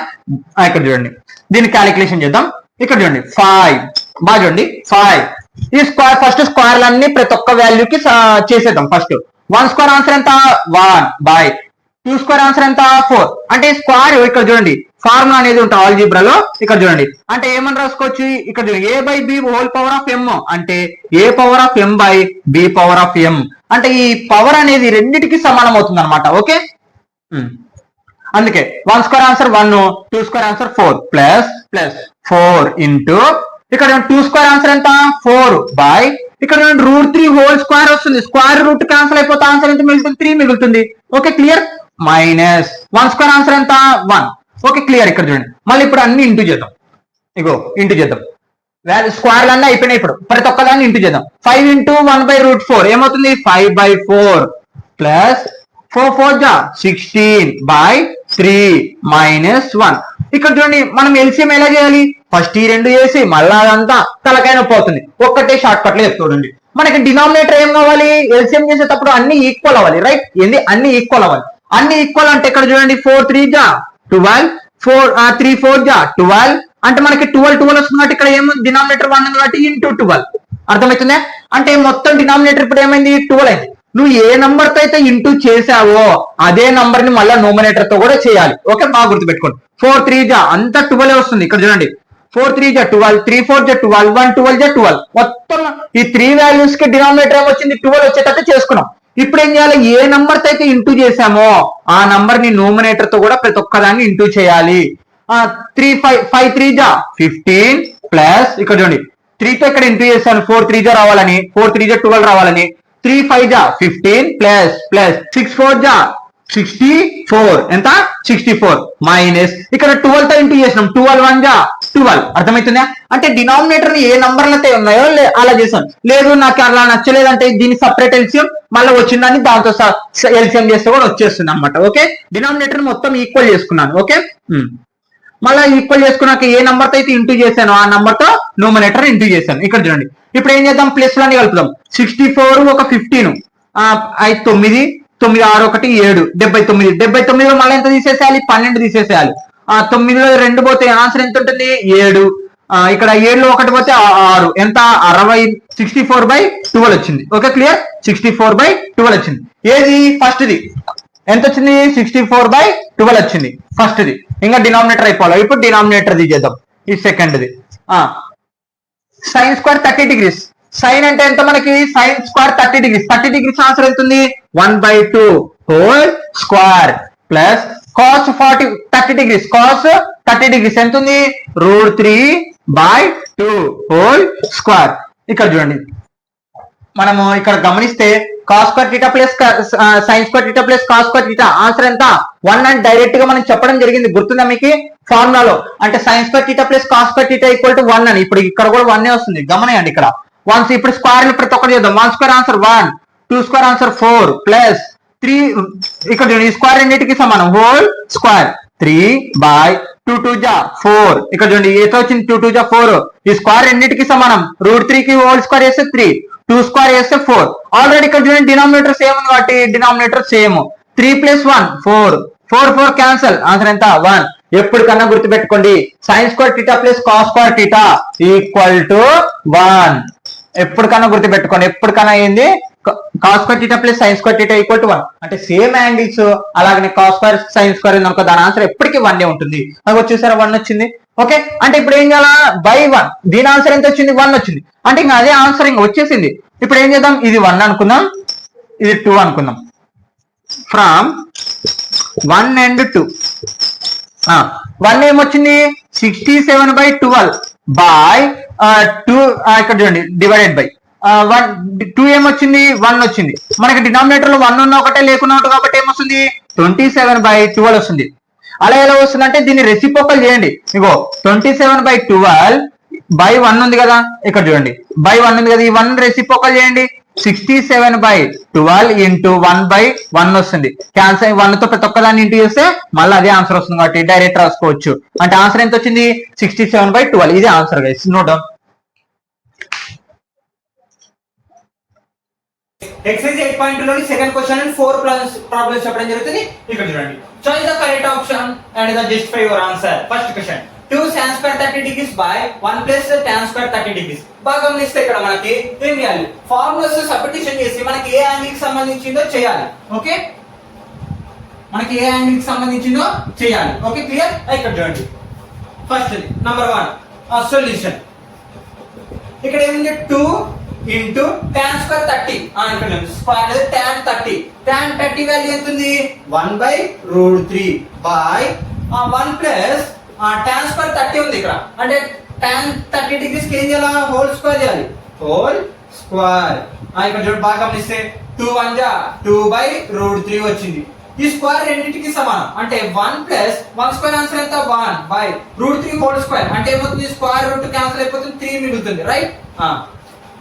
ఇక్కడ చూడండి, దీన్ని క్యాలిక్యులేషన్ చేద్దాం. ఇక్కడ చూడండి 5 బాగా చూడండి 5 ఈ స్క్వేర్, ఫస్ట్ స్క్వేర్లు అన్ని ప్రతి ఒక్క వాల్యూకి చేసేద్దాం. ఫస్ట్ 1 స్క్వేర్ ఆన్సర్ ఎంత 1/2 స్క్వేర్ ఆన్సర్ ఎంత 4. అంటే స్క్వేర్ ఇక్కడ చూడండి ఫార్ములా అనేది ఉంటుంది ఆల్జీబ్రాలో. ఇక్కడ చూడండి అంటే ఏమని రాసుకోవచ్చు, ఇక్కడ చూడండి a/b whole power of m అంటే a/m/b/m. అంటే ఈ పవర్ అనేది రెండింటికి సమానం అవుతుంది అనమాట. ఓకే, అందుకే 1 square answer 1 2 square answer 4 plus 4 into ఇక్కడ 2 స్క్వేర్ ఆన్సర్ ఎంత 4 బై ఇక్కడ √3 హోల్ స్క్వేర్ వస్తుంది. స్క్వేర్ రూట్ క్యాన్సిల్ అయిపోతే ఆన్సర్ ఎంత మిగులుతుంది 3 మిగులుతుంది. Okay clear, minus 1 square answer ఎంత 1. Okay clear. ఇక్కడ చూడండి మళ్ళీ ఇప్పుడు అన్ని ఇంటూ చేద్దాం. ఇగో ఇంటూ చేద్దాం, స్క్వేర్లు అన్నీ అయిపోయినాయి. ఇప్పుడు ప్రతి ఒక్కదాన్ని ఇంటూ చేద్దాం. 5 ఇంటూ 1/√4 ఏమవుతుంది 5/4 ప్లస్ 4 4 జా 16/3 మైనస్ 1. ఇక్కడ చూడండి మనం ఎల్సిఎం ఎలా చేయాలి, ఫస్ట్ ఈ రెండు చేసి మళ్ళా అదంతా తలకాయ నొప్పి అవుతుంది. ఒక్కటే షార్ట్ కట్ లో చెప్తాడండి. మనకి డినామినేటర్ ఏం కావాలి, ఎల్సిఎం చేసేటప్పుడు అన్ని ఈక్వల్ అవ్వాలి. రైట్, ఏంది అన్ని ఈక్వల్ అవ్వాలి. అన్ని ఈక్వల్ అంటే ఇక్కడ చూడండి 4 3 జా 12 3 4 జా 12 అంటే మనకి 12 వస్తుంది. ఇక్కడ ఏముంది డినామినేటర్ 1 ఉంది కాబట్టి ఇంటూ 12. అర్థమవుతుందా, అంటే మొత్తం డినామినేటర్ ఇప్పుడు ఏమైంది 12 అయింది. నువ్వు ఏ నంబర్ తో అయితే ఇంటూ చేసావో అదే నంబర్ ని మళ్ళీ నోమినేటర్ తో కూడా చేయాలి. ఓకే, బాగా గుర్తుపెట్టుకోండి. 4 3 జా అంతా 12 వస్తుంది. ఇక్కడ చూడండి 4 3 జా 12 3 4 జా 12 1 12 జా 12. మొత్తం ఈ 3 వాల్యూస్ కి డినామినేటర్ ఏమొచ్చింది 12 వచ్చేటట్టు చేసుకున్నాం. ఇప్పుడు ఏం చేయాలి, ఏ నంబర్ తో అయితే ఇంటూ చేసామో ఆ నంబర్ ని న్యూమరేటర్ తో కూడా ప్రతి ఒక్కదాన్ని ఇంటూ చేయాలి. 5 3 జా 15 ప్లస్ ఇక్కడ చూడండి 3 తో ఇక్కడ ఇంటూ చేశాను, 4 3 జా రావాలని, 4 3 జా 12 రావాలని, 3 5 జా 15 ప్లస్ ప్లస్ 6 4 జా 64 ఎంత 64 మైనస్ ఇక్కడ 12 తో ఇంటూ చేసినాం, 12 1 జా 12 అర్థమవుతుందా? అంటే డినామినేటర్ ఏ నంబర్లతో ఉన్నాయో అలా చేసాం. లేదు నాకు అలా నచ్చలేదంటే దీన్ని సపరేట్ ఎల్సిఎం మళ్ళీ వచ్చిందని దాంతో ఎల్సిఎం చేస్తే కూడా వచ్చేస్తుంది అనమాట. ఓకే, డినామినేటర్ మొత్తం ఈక్వల్ చేసుకున్నాను. ఓకే, మళ్ళీ ఈక్వల్ చేసుకున్నాక ఏ నంబర్ తో అయితే ఇంటూ చేశాను ఆ నంబర్ తో న్యూమరేటర్ ఇంటూ చేశాను. ఇక్కడ చూడండి ఇప్పుడు ఏం చేద్దాం, ప్లస్ లోని కలుపుదాం. 64 ఒక 15 5 9 9 6 1 7 79 79లో మళ్ళీ ఎంత తీసేసేయాలి, 12 తీసేసేయాలి. 9లో 2 పోతే ఆన్సర్ ఎంత ఉంటుంది 7. ఇక్కడ 7లో 1 పోతే 6 ఎంత 60 64/12 వచ్చింది. ఓకే క్లియర్, 64/12 వచ్చింది. ఏది ఫస్ట్ ది ఎంత వచ్చింది 64/12 వచ్చింది ఫస్ట్ ది. ఇంకా డినామినేటర్ అయిపోవాలి. ఇప్పుడు డినామినేటర్ ది చేద్దాం. ఈ సెకండ్ ది సైన్ స్క్వేర్ 30 degrees. సైన్ అంటే ఎంత మనకి, sine square 30 degrees. 30 degrees answer ఎంత ఉంది 1/2 whole square plus cos 30 degrees. Cos 30 degrees ఎంత ఉంది √3/2 హోల్ స్క్వేర్. ఇక్కడ చూడండి మనము ఇక్కడ గమనిస్తే cos square theta plus sine square theta plus cos square theta answer ఎంత 1 అని డైరెక్ట్ గా మనం చెప్పడం జరిగింది. గుర్తుందా మీకు ఫార్ములాలో? అంటే sine square theta plus cos square theta equal to 1 అని. ఇప్పుడు ఇక్కడ కూడా 1 వస్తుంది గమనియండి. ఇక్కడ 1 ఇప్పుడు స్క్వేర్ ప్రతి ఒక్కటి చేద్దాం. 1 square answer 1, 2 square answer 4 plus 3 ఇక్కడ ఈ స్క్వేర్ రెండింటికి సమానం హోల్ స్క్వేర్ 3/2 2 జా 4. ఇక్కడ చూడండి ఏతో వచ్చింది 2 2 జా 4. ఈ స్క్వేర్ రెండింటికి సమానం √3 కి హోల్ స్క్వేర్ చేస్తే 3, 2 స్క్వేర్ చేస్తే 4. ఆల్రెడీ ఇక్కడ చూడండి డినామినేటర్ సేమ్ ఉంది కాబట్టి డినామినేటర్ సేమ్. 3 + 1 4 4 4 క్యాన్సల్ ఆన్సర్ ఎంత 1. ఎప్పటికన్నా గుర్తుపెట్టుకోండి sine square theta plus cos square theta equal to 1. ఎప్పటికన్నా గుర్తుపెట్టుకోండి. ఎప్పటికన్నా ఏంది cos square theta plus sine square theta equal to 1 అంటే సేమ్ యాంగిల్స్. అలాగనే కాస్ స్క్వేర్ సైన్ స్క్వేర్ అనుకో దాని ఆన్సర్ ఎప్పటికీ 1 ఉంటుంది. నాకు వచ్చేసారా 1 వచ్చింది. ఓకే, అంటే ఇప్పుడు ఏం చేయాలా /1. దీని ఆన్సర్ ఎంత వచ్చింది 1 వచ్చింది. అంటే ఇంకా అదే ఆన్సర్ ఇంకా వచ్చేసింది. ఇప్పుడు ఏం చేద్దాం, ఇది 1 అనుకుందాం, ఇది 2 అనుకుందాం. ఫ్రమ్ 1 and 2 1 ఏమొచ్చింది 67/12 బై 2 ఇక్కడ చూడండి డివైడెడ్ బై 2 ఏమొచ్చింది 1 వచ్చింది. మనకి డినామినేటర్ లో 1 ఉన్న ఒకటే లేకున్నా ఒకటి కాబట్టి ఏమొస్తుంది 27/12 వస్తుంది. అలా ఎలా వస్తుంది అంటే దీన్ని రెసిప్రోకల్ చేయండి. ఇగో 27/12 బై 1 ఉంది కదా, ఇక్కడ చూడండి బై 1 ఉంది కదా, ఈ 1 రెసిప్రోకల్ చేయండి. 67/12 ఇంటూ 1/1 వస్తుంది. క్యాన్సర్ 1 తో ప్రతి ఒక్కదాన్ని ఇంటూ చేస్తే మళ్ళీ అదే ఆన్సర్ వస్తుంది కాబట్టి డైరెక్ట్ రాసుకోవచ్చు. అంటే ఆన్సర్ ఎంత వచ్చింది 67/12. ఇది answer guys, note down. Exercise 8.2 లోని సెకండ్ క్వశ్చన్ అండ్ 4 ప్రాబ్లమ్స్ చెప్పడం జరుగుతుంది. ఇక్కడ చూడండి. Choice the correct option and the justify your answer. First question 2 sin square 30 degrees by 1 plus tan square 30 degrees. బాగా గమనిస్తే ఇక్కడ మనకి ఏం చేయాలి, ఫార్ములాస్ సబ్స్టిట్యూషన్ చేసి మనకి ఏ యాంగిల్ కి సంబంధించిందో చేయాలి. ఓకే, మనకి ఏ యాంగిల్ కి సంబంధించిందో చేయాలి. Okay clear. ఇక్కడ చూడండి ఫస్ట్ నంబర్ 1 సొల్యూషన్. ఇక్కడ ఏముంది 2 into tan square 30. ఇక్కడ స్క్వేర్ tan 30. tan 30 వాల్యూ ఎంత ఉంది 1/√3 by 1 plus tan square 30 ఉంది ఇక్కడ. అంటే tan 30 degrees కి ఏం చేయాలి, హోల్ స్క్వేర్ చేయాలి. హోల్ స్క్వేర్ ఇక్కడ చూడండి బాగా గమనిస్తే 2 1 జా 2/√3 వచ్చింది. ఈ స్క్వేర్ రెండింటికి సమానం అంటే 1 plus 1 స్క్వేర్ ఆన్సర్ ఎంత 1/√3 హోల్ స్క్వేర్. అంటే ఏమవుతుంది స్క్వేర్ రూట్ క్యాన్సిల్ అయిపోతుంది, 3 మిగులుతుంది రైట్.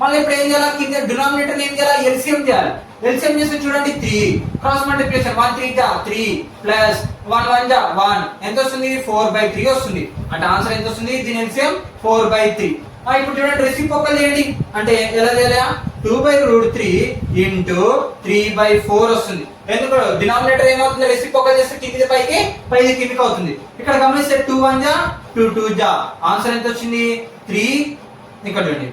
మళ్ళీ ఇప్పుడు ఏం చేయాలి, కింద డినామినేటర్ ఏం చేయాలి ఎల్సిఎం చేయాలి. ఎల్సిఎం చేస్తే చూడండి 3 క్రాస్ మల్టిప్లికేషన్ 1 3 జా 3 ప్లస్ 1 1 జా 1 ఎంత వస్తుంది 4/3 వస్తుంది. అంటే ఆన్సర్ ఎంత వస్తుంది, దీని ఎల్సిఎం 4/3. ఇప్పుడు చూడండి రెసిప్రోకల్ చేయండి. అంటే ఎలా చేయాలి 2/√3 ఇంటూ 3/4 వస్తుంది. ఎందుకు డినామినేటర్ ఏమవుతుంది రెసిప్రోకల్ చేస్తే కింది పైకి పైకి కిందికి అవుతుంది. ఇక్కడ గమనిస్తే 2 1 జా 2 2 జా ఆన్సర్ ఎంత వచ్చింది 3. ఇక్కడ చూడండి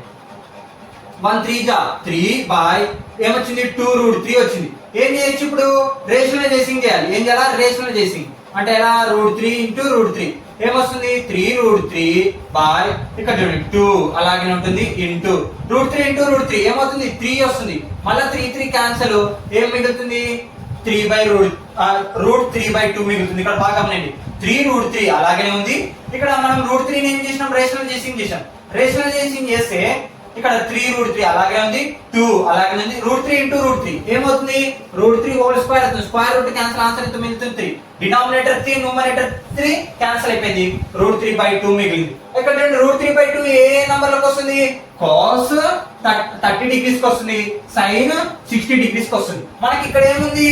1 3 జా 3 బై ఏమొచ్చింది 2√3 వచ్చింది. ఏం చేయొచ్చు ఇప్పుడు రేషనలైజేషన్ చేయాలి. ఏం చేయాలి రేషనలైజేషన్ అంటే ఎలా √3 ఇంటూ √3 ఏమొస్తుంది 3√3 బై ఇక్కడ చూడండి 2 అలాగే ఉంటుంది ఇంటూ √3 ఇంటూ √3 ఏమవుతుంది 3 వస్తుంది, మళ్ళీ 3 క్యాన్సల్, ఏం మిగులుతుంది 3/√3/2 మిగులుతుంది. ఇక్కడ బాగా గమనండి 3√3 అలాగే ఉంది. ఇక్కడ మనం √3 ఏం చేసినాం, రేషనలైజేషన్ చేసాం. రేషనలైజేషన్ చేస్తే ఇక్కడ 3√3 అలాగే ఉంది, 2 అలాగే ఉంది, √3 ఇంటూ √3 ఏమవుతుంది √3 హోల్ స్క్వేర్ అవుతుంది. స్క్వేర్ రూట్ క్యాన్సల్, ఆన్సర్ ఎంత మిగులుతుంది 3. డినామినేటర్ 3 న్యూమరేటర్ 3 క్యాన్సల్ అయిపోయింది, √3/2 మిగిలింది. ఇక్కడ √3/2 ఏ నంబర్లకు వస్తుంది, cos 30 degrees కి వస్తుంది, sin 60 degrees కి వస్తుంది. మనకి ఇక్కడ ఏముంది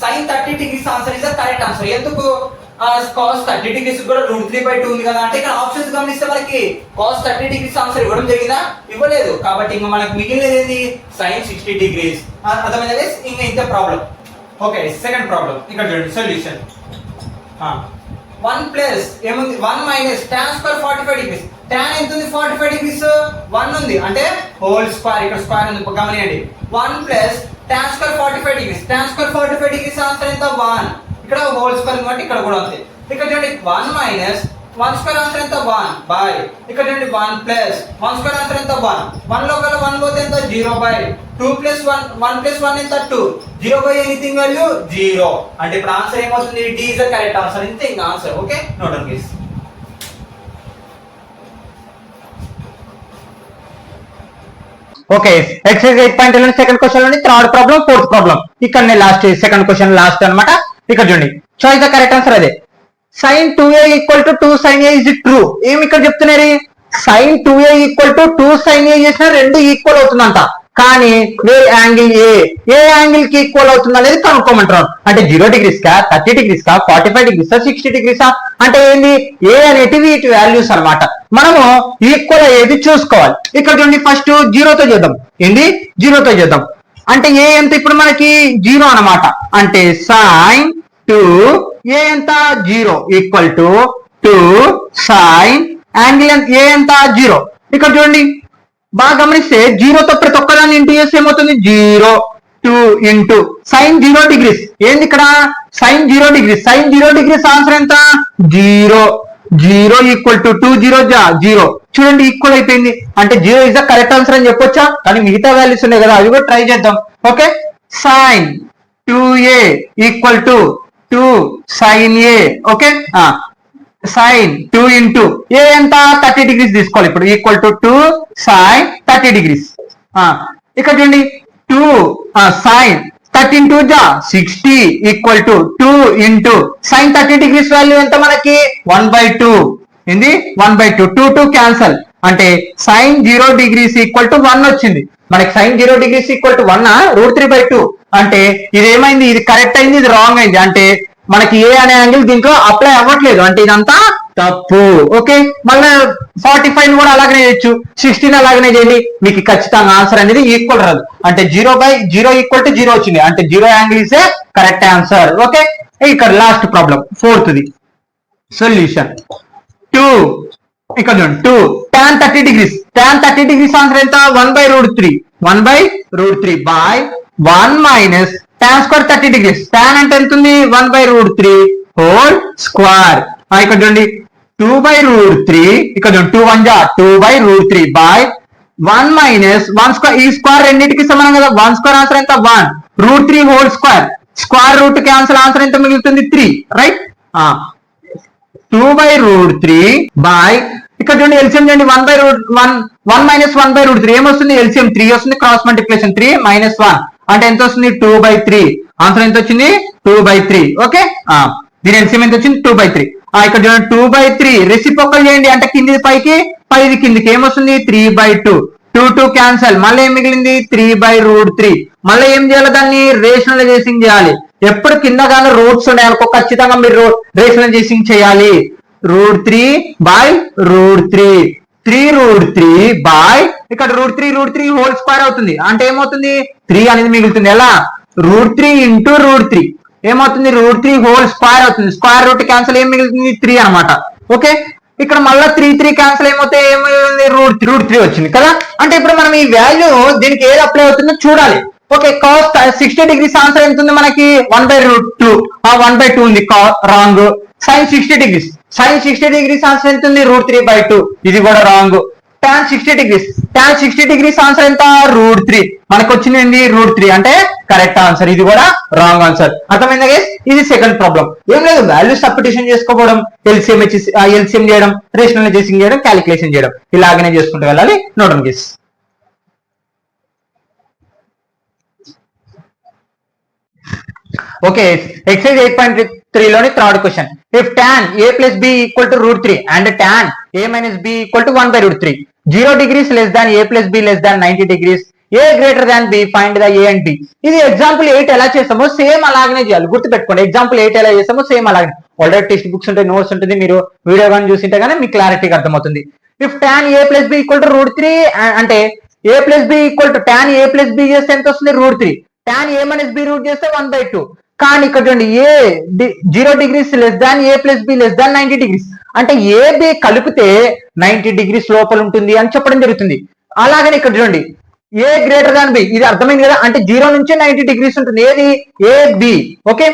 sin 30 degrees answer is the correct answer. ఎందుకు cos 30 degrees కూడా √3/2 ఉంది కదా, అంటే ఇక్కడ ఆప్షన్స్ గమనిస్తే మనకి cos 30 degrees ఆన్సర్ ఇవ్వడం జరిగిందా, ఇవ్వలేదు. కాబట్టి ఇంకా మనకి మిగిలినది ఏంది sin 60 degrees. అర్థమైందా గైస్? ఇంకా ఇంత ప్రాబ్లం. ఓకే, సెకండ్ ప్రాబ్లం ఇక్కడ చూడండి సొల్యూషన్. 1 ప్లస్ ఏముంది 1 minus tan square 45 degrees. tan ఎంత ఉంది 45 degrees, 1 ఉంది అంటే హోల్ స్క్వేర్, ఇక్కడ స్క్వేర్ ఉంది గమనియండి. 1 plus tan square 45 degrees. tan square 45 degrees answer ఎంత 1. ఇక్కడ హోల్ స్క్వేర్ కాబట్టి ఇక్కడ కూడా ఉంది. ఇక్కడ చూడండి 1 మైనస్ 1 స్క్వేర్ ఆన్సర్ ఎంత 1 బై ఇక్కడ చూడండి 1 ప్లస్ 1 స్క్వేర్ ఆన్సర్ ఎంత 1. 1 లో కల 1 పోతే ఎంత 0 బై 2 ప్లస్ 1 1 ప్లస్ 1 ఎంత 2. 0 బై ఎనీథింగ్ వాల్యూ 0. అంటే ఇప్పుడు ఆన్సర్ ఏమవుతుంది, D is the correct answer. ఇంతే ఇంకా answer. Okay, note down please. Okay, exercise 8.11 second question లోని థర్డ్ ప్రాబ్లం, ఫోర్త్ ప్రాబ్లం. ఇక్కడ లాస్ట్ సెకండ్ క్వశ్చన్ లాస్ట్ అన్నమాట. ఇక్కడ చూడండి చాయిస్ ద కరెక్ట్ ఆన్సర్ అదే. sin 2a equal to 2 sin a is true. ఏమి ఇక్కడ చెప్తున్నారు, sin 2a equal to 2 sin a చేసిన రెండు ఈక్వల్ అవుతుందంట. కానీ వేరే యాంగిల్ ఏ యాంగిల్ కి ఈక్వల్ అవుతుంది అనేది కనుక్కోమంటారు. అంటే 0 degrees కా, 30 degrees కా, 45 degrees, 60 degrees అంటే ఏంది, ఏ అనేటివి ఇటు వాల్యూస్ అన్నమాట. మనము ఈక్వల్ అయ్యేది చూసుకోవాలి. ఇక్కడ చూడండి ఫస్ట్ 0 తో చేద్దాం. ఏంది 0 తో చేద్దాం అంటే ఏ ఎంత ఇప్పుడు మనకి 0 అన్నమాట. అంటే sin 2 ఏ ఎంత 0 equal to 2 sin angle A ఎంత 0. ఇక్కడ చూడండి బాగా గమనిస్తే 0 తో ప్రతి ఒక్కదాన్ని ఇంటూ చేస్తే ఏమవుతుంది 0 2 ఇంటూ sin 0 degrees. ఏంది ఇక్కడ sin 0 degrees. sin 0 degrees answer ఎంత 0 0 ఈక్వల్ టు 2 0 0. చూడండి ఈక్వల్ అయిపోయింది. అంటే 0 ఇస్ ద కరెక్ట్ ఆన్సర్ అని చెప్పొచ్చా, కానీ మిగతా వాల్యూస్ ఉన్నాయి కదా అవి కూడా ట్రై చేద్దాం. Okay, sin 2a equal to 2 sin a. Okay, sin 2 into A ఎంత 30 degrees తీసుకోవాలి. ఇప్పుడు ఈక్వల్ టు 2 sin 30 degrees. ఇక్కడ చూడండి 2 sin 13 2 60 equal to 2 into sin 30 degrees value ఎంత మనకి 1/2. ఏంది 1/2. 2 2 క్యాన్సల్ అంటే sin 0 degrees ఈక్వల్ టు 1 వచ్చింది మనకి. sin 0 degrees ఈక్వల్ టు 1 √3/2 అంటే ఇది ఏమైంది, ఇది కరెక్ట్ అయింది, ఇది రాంగ్ అయింది. అంటే మనకి ఏ అనే యాంగిల్ దీంట్లో అప్లై అవ్వట్లేదు, అంటే ఇదంతా తప్పు. ఓకే, మళ్ళీ 45 కూడా అలాగనే చేయొచ్చు, 16 అలాగనే చేయండి, మీకు ఖచ్చితంగా ఆన్సర్ అనేది ఈక్వల్ రాదు. అంటే 0/0 ఈక్వల్ టు 0 వచ్చింది. అంటే 0 angle is a correct answer. Okay, ఇక్కడ లాస్ట్ ప్రాబ్లం ఫోర్త్ది సొల్యూషన్. 2 ఇక్కడ చూడండి 2 tan 30 degrees. tan 30 degrees answer ఎంత 1/√3 1/√3 by 1 minus tan square 30 degrees. tan అంటే ఎంత ఉంది 1/√3 హోల్ స్క్వేర్. ఇక్కడ చూడండి 2/√3. ఇక్కడ చూడండి 2 1 2/√3 బై 1 మైనస్ 1 స్క్వేర్. ఈ స్క్వేర్ రెండింటికి సమానం కదా, 1 స్క్వేర్ ఆన్సర్ ఎంత 1 √3 whole square. Square root cancel answer ఎంత మిగులుతుంది 3. రైట్, 2/√3 బై ఇక్కడ చూడండి ఎల్సిఎం చూడండి 1 మైనస్ 1/√3 ఏమొస్తుంది ఎల్సిఎం 3 వస్తుంది. క్రాస్ మల్టిప్లికేషన్ 3 మైనస్ 1 అంటే ఎంత వస్తుంది 2/3. ఆన్సర్ ఎంత వచ్చింది 2/3. ఓకే, దీని ఎల్సిఎం ఎంత వచ్చింది 2/3. ఇక్కడ చూడండి 2/3 రెసిప్రోకల్ చేయండి అంటే కింది పైకి పైది కిందికి ఏమొస్తుంది 3/2. 2 2 క్యాన్సల్, మళ్ళీ ఏం మిగిలింది 3/√3. మళ్ళీ ఏం చేయాలి, దాన్ని రేషనలైజేషన్ చేయాలి. ఎప్పుడు కింద కానీ రూట్స్ ఉన్నాయి అనుకో ఖచ్చితంగా మీరు రేషనలైజేషన్ చేయాలి. √3/√3 3√3 బై ఇక్కడ √3 హోల్ స్క్వేర్ అవుతుంది. అంటే ఏమవుతుంది 3 అనేది మిగులుతుంది. ఎలా √3 ఇంటూ √3 ఏమవుతుంది √3 హోల్ స్క్వేర్ అవుతుంది. స్క్వేర్ రూట్ క్యాన్సల్ ఏం మిగులుతుంది 3 అనమాట. ఓకే, ఇక్కడ మళ్ళీ 3 క్యాన్సల్ ఏమవుతాయి, ఏమైంది √3 వచ్చింది కదా. అంటే ఇప్పుడు మనం ఈ వాల్యూ దీనికి ఏది అప్లై అవుతుందో చూడాలి. ఓకే, cos 60 degrees ఆన్సర్ ఎంత ఉంది మనకి 1/√2. 1/2 ఉంది wrong. sin 60 degrees. sin 60 degrees answer ఎంత ఉంది √3/2. ఇది కూడా wrong. tan 60 degrees. tan 60 degrees answer ఎంత √3. మనకు వచ్చింది ఏంది √3 అంటే కరెక్ట్ ఆన్సర్. ఇది కూడా రాంగ్ ఆన్సర్. అర్థమైందా గైస్? ఇది సెకండ్ ప్రాబ్లం. ఏం లేదు, వాల్యూస్ సబ్స్టిట్యూషన్ చేసుకోవడం, ఎల్సిఎం చేయడం, రేషనలైజేషన్ చేయడం, క్యాలిక్యులేషన్ చేయడం, ఇలాగనే చేసుకుంటూ వెళ్ళాలి. Note guys. ఓకే, ఎక్సర్సైజ్ 8.3 లోని third question. If tan a plus b equal to √3 and tan a minus b equal to 1/√3, 0 degrees less than a plus b less than 90 degrees, a greater than b, find the a and b. ఇది example 8 ఎలా చేస్తామో same అలాగనే చేయాలి. గుర్తుపెట్టుకోండి, example 8 ఎలా చేస్తామో same అలాగే. Already text books ఉంటాయి, నోట్స్ ఉంటుంది, మీరు వీడియో కానీ చూసింటే కానీ మీకు క్లారిటీగా అర్థమవుతుంది. If tan a plus b equal to √3 అంటే a plus b equal to tan a plus b చేస్తే ఎంత వస్తుంది √3, tan a minus b root చేస్తే 1/2. కానీ ఇక్కడ చూడండి A 0 degrees less than A plus B less than 90 degrees అంటే A B కలిపితే 90 degrees లోపల ఉంటుంది అని చెప్పడం జరుగుతుంది. అలాగని ఇక్కడ చూడండి ఏ గ్రేటర్ దాన్ బి, ఇది అర్థమైంది కదా, అంటే 0 నుంచి 90 degrees ఉంటుంది. ఏది ఏ బి. ఓకే,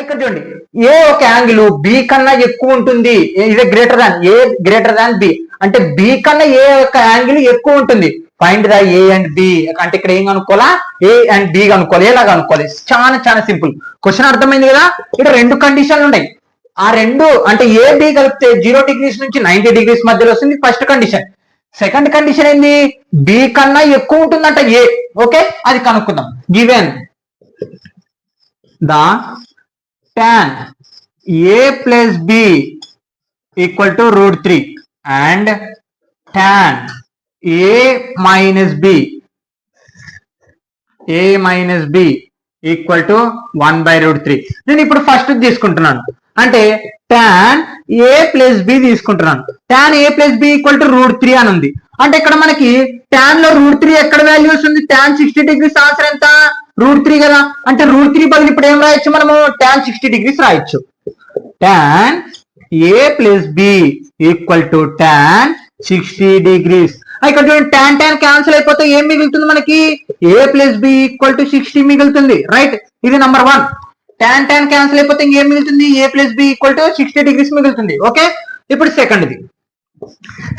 ఇక్కడ చూడండి ఏ ఒక యాంగిల్ బి కన్నా ఎక్కువ ఉంటుంది. ఇది greater than A greater than B అంటే బి కన్నా ఏ యొక్క యాంగిల్ ఎక్కువ ఉంటుంది. Find the A and B అంటే ఇక్కడ ఏం కనుక్కోవాలా, ఏ అండ్ బి కనుక్కోవాలి. ఎలా కనుక్కోవాలి? చాలా చాలా సింపుల్. క్వశ్చన్ అర్థమైంది కదా. ఇక్కడ రెండు కండిషన్లు ఉన్నాయి. ఆ రెండు అంటే ఏ బి కలిపితే 0 degrees నుంచి 90 degrees మధ్యలో వస్తుంది ఫస్ట్ కండిషన్. సెకండ్ కండిషన్ ఏంది, బి కన్నా ఎక్కువ ఉంటుందంట ఏ. ఓకే, అది కనుక్కుందాం. Given the tan a plus b equal to √3 and tan a minus b equal to 1/√3. నేను ఇప్పుడు ఫస్ట్ తీసుకుంటున్నాను అంటే tan a plus b తీసుకుంటున్నాను. tan a plus b equal to √3 అని ఉంది. అంటే ఇక్కడ మనకి tan లో √3 ఎక్కడ వాల్యూస్ ఉంది, tan 60 degrees ఆన్సర్ ఎంత √3 కదా. అంటే √3 బదులు ఇప్పుడు ఏం రాయొచ్చు మనము, tan 60 degrees రాయొచ్చు. tan a plus b equal to tan 60 degrees. ఇక్కడ చూడండి tan క్యాన్సిల్ అయిపోతే ఏం మిగులుతుంది మనకి, a plus b equal to 60 మిగులుతుంది. రైట్, ఇది నంబర్ 1. tan క్యాన్సిల్ అయిపోతే ఇంకేం మిగులుతుంది, a plus b equal to 60 degrees మిగులుతుంది. ఓకే, ఇప్పుడు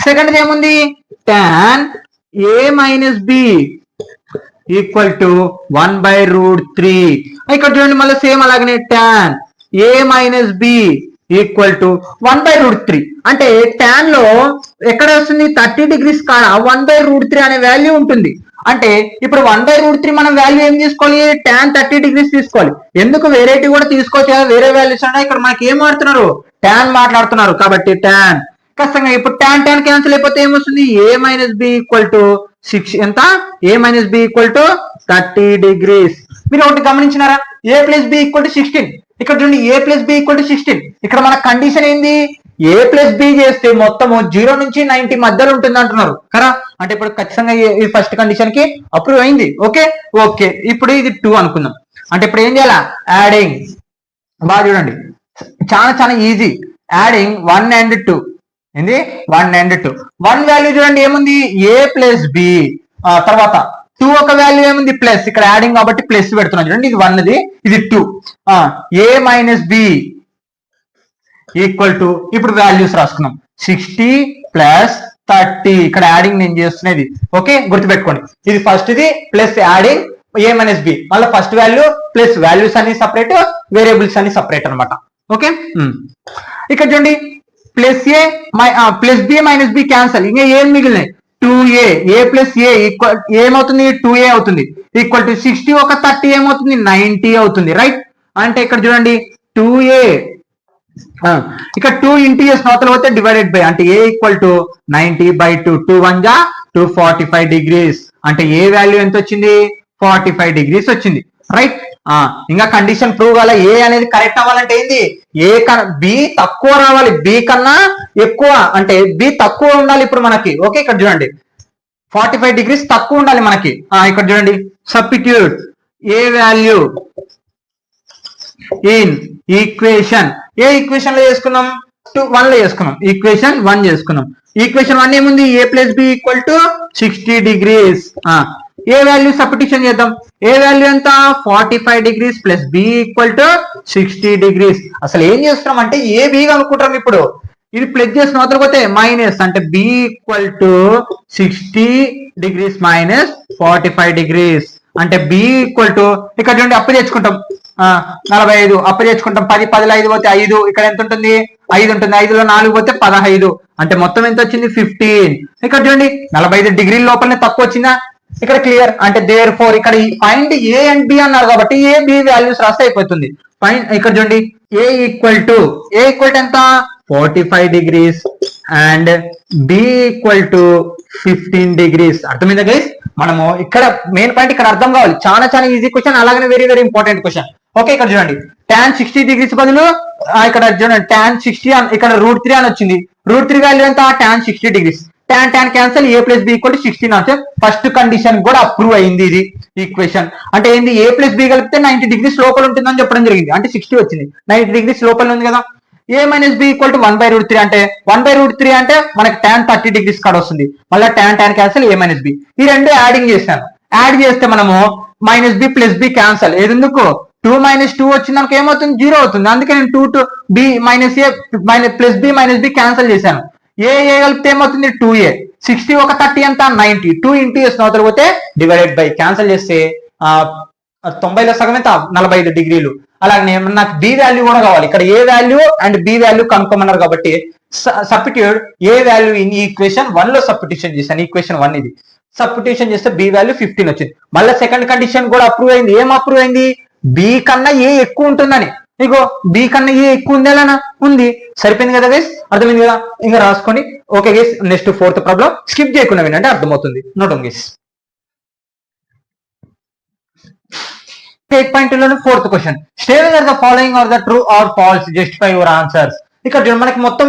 సెకండ్ది ఏముంది, tan a minus b equal to 1/√3. ఇక్కడ చూడండి మళ్ళీ సేమ్ అలాగనే tan a minus b equal to 1/√3 అంటే tan లో ఎక్కడ వస్తుంది 30 degrees కాడ 1/√3 అనే వాల్యూ ఉంటుంది. అంటే ఇప్పుడు 1/√3 మనం వాల్యూ ఏం తీసుకోవాలి, tan 30 degrees తీసుకోవాలి. ఎందుకు వేరేటి కూడా తీసుకోవచ్చు, వేరే వాల్యూస్ అన్నా. ఇక్కడ మనకి ఏం మాట్లాడుతున్నారు, tan మాట్లాడుతున్నారు కాబట్టి tan. ఖచ్చితంగా ఇప్పుడు tan క్యాన్సిల్ అయిపోతే ఏమొస్తుంది, a minus b equal to 6 ఎంత, a minus b equal to 30 degrees. మీరు ఒకటి గమనించినారా, a plus b equal to 16. ఇక్కడ చూడండి a plus b equal to 16. ఇక్కడ మన కండిషన్ ఏంది, a plus b చేస్తే మొత్తము 0 నుంచి 90 మధ్యలో ఉంటుంది అంటున్నారు కదా. అంటే ఇప్పుడు ఖచ్చితంగా ఈ ఫస్ట్ కండిషన్ కి అప్రూవ్ అయింది. ఓకే, ఇప్పుడు ఇది 2 అనుకుందాం. అంటే ఇప్పుడు ఏం చేయాలా, యాడింగ్. బాగా చూడండి, చాలా చాలా ఈజీ. యాడింగ్ 1 and 2 ఏంది, 1 and 2. 1 వాల్యూ చూడండి ఏముంది, a plus b. తర్వాత 2 ఒక వాల్యూ ఏముంది, ప్లస్. ఇక్కడ యాడింగ్ కాబట్టి ప్లస్ పెడుతున్నాం చూడండి. ఇది 1, ఇది 2. a minus b equal to, ఇప్పుడు వాల్యూస్ రాసుకున్నాం, 60 ప్లస్ 30. ఇక్కడ యాడింగ్ నేను చేస్తున్నది. ఓకే, గుర్తుపెట్టుకోండి, ఇది ఫస్ట్ ఇది plus adding a minus b. మళ్ళీ ఫస్ట్ వాల్యూ ప్లస్ వాల్యూస్ అన్ని సపరేట్, వేరియబుల్స్ అన్ని సపరేట్ అనమాట. ఓకే, ఇక్కడ చూడండి plus A plus B minus B cancel. ఇంకా ఏం మిగిలినాయి, 2a. a plus A equal ఏమవుతుంది, 2a అవుతుంది. ఈక్వల్ టు 60 ఒక 30 ఏమవుతుంది, 90 అవుతుంది. రైట్, అంటే ఇక్కడ చూడండి 2a ఇక్కడ 2 ఇంటూ s నవతల పోతే డివైడెడ్ బై, అంటే a ఈక్వల్ టు 90/2. 2 1 జా 245 degrees. అంటే ఏ వాల్యూ ఎంత వచ్చింది, 45 degrees వచ్చింది. రైట్, ఇంకా కండిషన్ ప్రూవ్ కాలే. ఏ అనేది కరెక్ట్ అవ్వాలంటే ఏంది, ఏ కన్నా బి తక్కువ రావాలి, బి కన్నా ఎక్కువ అంటే బి తక్కువ ఉండాలి ఇప్పుడు మనకి. ఓకే, ఇక్కడ చూడండి 45 degrees తక్కువ ఉండాలి మనకి. ఇక్కడ చూడండి substitute A value in equation. A equation లో చేసుకున్నాం, 1 లో చేసుకున్నాం. ఈక్వేషన్ 1 చేసుకున్నాం. ఈక్వేషన్ 1 ఏముంది, a plus b equal to 60 degrees. A value substitution చేద్దాం, ఏ వాల్యూ ఎంత 45 degrees plus b equal to 60 degrees. అసలు ఏం చేస్తున్నాం అంటే ఏ బి అనుకుంటాం ఇప్పుడు, ఇది ప్లస్ చేసిన అవతల పోతే మైనస్, అంటే B equal to 60 degrees minus 45 degrees. అంటే బి ఈక్వల్ టు ఇక్కడ చూడండి అప్పు తెచ్చుకుంటాం 45, అప్పు తెచ్చుకుంటాం 10, 10లో 5 పోతే 5, ఇక్కడ ఎంత ఉంటుంది 5 ఉంటుంది, 5లో 4 పోతే 15, అంటే మొత్తం ఎంత వచ్చింది 15. ఇక్కడ చూడండి 45 డిగ్రీల లోపలనే తక్కువ వచ్చిందా, ఇక్కడ క్లియర్. అంటే దేర్ ఫోర్ ఇక్కడ ఫైండ్ ఏ అండ్ బి అన్నారు కాబట్టి ఏ బి వాల్యూస్ రాస్తే అయిపోతుంది. ఫైండ్ ఇక్కడ చూడండి ఏ ఈక్వల్ టు ఎంత 45 degrees and B equal to 15 degrees. అర్థమైందా గైస్, మనము ఇక్కడ మెయిన్ పాయింట్ ఇక్కడ అర్థం కావాలి. చాలా చాలా ఈజీ క్వశ్చన్, అలాగే very very important question. Okay ఇక్కడ చూడండి tan 60 degrees బదులు ఇక్కడ చూడండి tan 60 ఇక్కడ √3 అని వచ్చింది. √3 వాల్యూ ఎంత tan 60 degrees. tan cancel, a plus B equal to 16 అంటే ఫస్ట్ కండిషన్ కూడా అప్రూవ్ అయింది ఇది ఈక్వేషన్. అంటే ఏంది a ప్లస్ బి కలిపితే 90 degrees లోపల ఉంటుందని చెప్పడం జరిగింది. అంటే 60 వచ్చింది, 90 degrees లోపల ఉంది కదా. a minus B equal to 1/√3 అంటే 1/√3 అంటే మనకి tan 30 degrees కాడ వస్తుంది. మళ్ళీ tan cancel, a minus B ఈ రెండు యాడింగ్ చేశాను. యాడ్ చేస్తే మనము minus B plus B cancel, ఏది ఎందుకు 2 - 2 వచ్చింది మనకి ఏమవుతుంది 0 అవుతుంది. అందుకే నేను 2 B minus A plus B minus B cancel చేశాను. ఏ కలిపితే ఏమవుతుంది 2a, 60 ఒక 30 ఎంత 90, 2 ఇంటూ చేసిన అవతల పోతే డివైడెడ్ బై క్యాన్సల్ చేస్తే 90లో సగం ఎంత 45 డిగ్రీలు. అలాగే నాకు బి వాల్యూ కూడా కావాలి. ఇక్కడ ఏ వాల్యూ అండ్ బి వాల్యూ కనుక్కోమన్నారు కాబట్టి substitute A value in equation 1 లో సబ్స్టిట్యూషన్ చేశాను. ఈక్వేషన్ 1 ఇది సబ్స్టిట్యూషన్ చేస్తే బి వాల్యూ 15 వచ్చింది. మళ్ళీ సెకండ్ కండిషన్ కూడా అప్రూవ్ అయింది. ఏం అప్రూవ్ అయింది, బి కన్నా ఏ ఎక్కువ ఉంటుందని. ఇగో బి కన్నా ఏ ఎక్కువ ఉంది ఎలా ఉంది, సరిపోయింది కదా గైస్, అర్థమైంది కదా. ఇంకా రాసుకోండి. Okay guys, next 4th problem skip చేయకుండా వినండి, అర్థమవుతుంది. Note on guys. 8.2 లోని 4th question, state whether the following are the true or false, justify your answers. ఇక్కడ చూడండి మనకి మొత్తం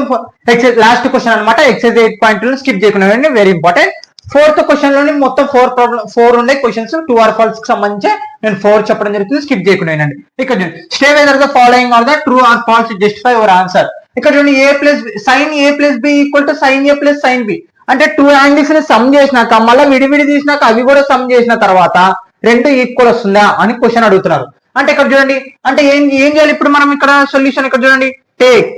లాస్ట్ క్వశ్చన్ అనమాట. ఎక్సైజ్ 8.2 స్కిప్ చేయకుండా వినండి, వెరీ ఇంపార్టెంట్. 4th క్వశ్చన్ లోని మొత్తం 4 ఉండే క్వశ్చన్స్, ట్రూ ఆర్ ఫాల్స్ కి సంబంధించి నేను 4 చెప్పడం జరుగుతుంది. స్కిప్ చేయకుండా వినండి. ఇక్కడ చూడండి state whether the following are the true or false, justify your answer. ఇక్కడ చూడండి sin a plus B equal to sin a plus sin b. అంటే 2 యాంగిల్స్ ని సమ్ చేసినాక మళ్ళీ విడివిడి తీసినాక అవి కూడా సమ్ చేసిన తర్వాత రెండు ఈక్వల్ వస్తుందా అని క్వశ్చన్ అడుగుతున్నారు. అంటే ఇక్కడ చూడండి, అంటే ఏం చేయాలి ఇప్పుడు మనం ఇక్కడ సొల్యూషన్. ఇక్కడ చూడండి take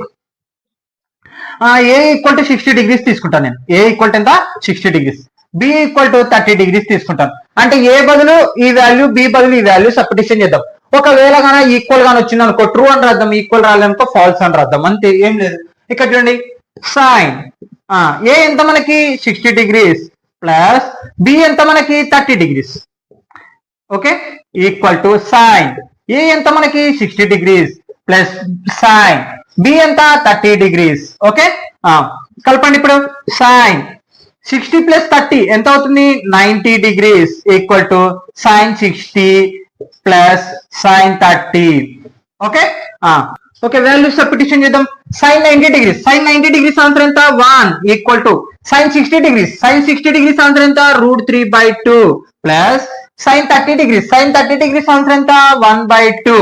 a equal to 60 degrees తీసుకుంటాను నేను. ఏ ఈక్వల్ టు ఎంత 60 degrees, B equal to 30 degrees తీసుకుంటాను. అంటే ఏ బదులు ఈ వాల్యూ, బి బదులు ఈ వాల్యూ సబ్స్టిట్యూషన్ చేద్దాం. ఒకవేళ గాన ఈక్వల్ గాని వచ్చింది అనుకో ట్రూ అని రాద్దాం, ఈక్వల్ రాలేదనుకో ఫాల్స్ అని రాద్దాం, అంతే, ఏం లేదు. ఇక్కడ చూడండి సైన్ ఏ ఎంత మనకి 60 degrees ప్లస్ బి ఎంత మనకి 30 degrees. Okay equal to sine A ఎంత మనకి 60 degrees ప్లస్ సైన్ బి ఎంత 30 degrees. ఓకే కలపండి ఇప్పుడు. సైన్ 60 ప్లస్ 30 ఎంత అవుతుంది 90 degrees equal to sine 60 plus sine 30. Okay okay value substitution చేద్దాం. Sine 90 degrees, sine 90 degrees answer ఎంత 1 equal to sine 60 degrees, sine 60 degrees answer ఎంత √3/2 plus sine 30 degrees, sine 30 degrees answer ఎంత 1/2.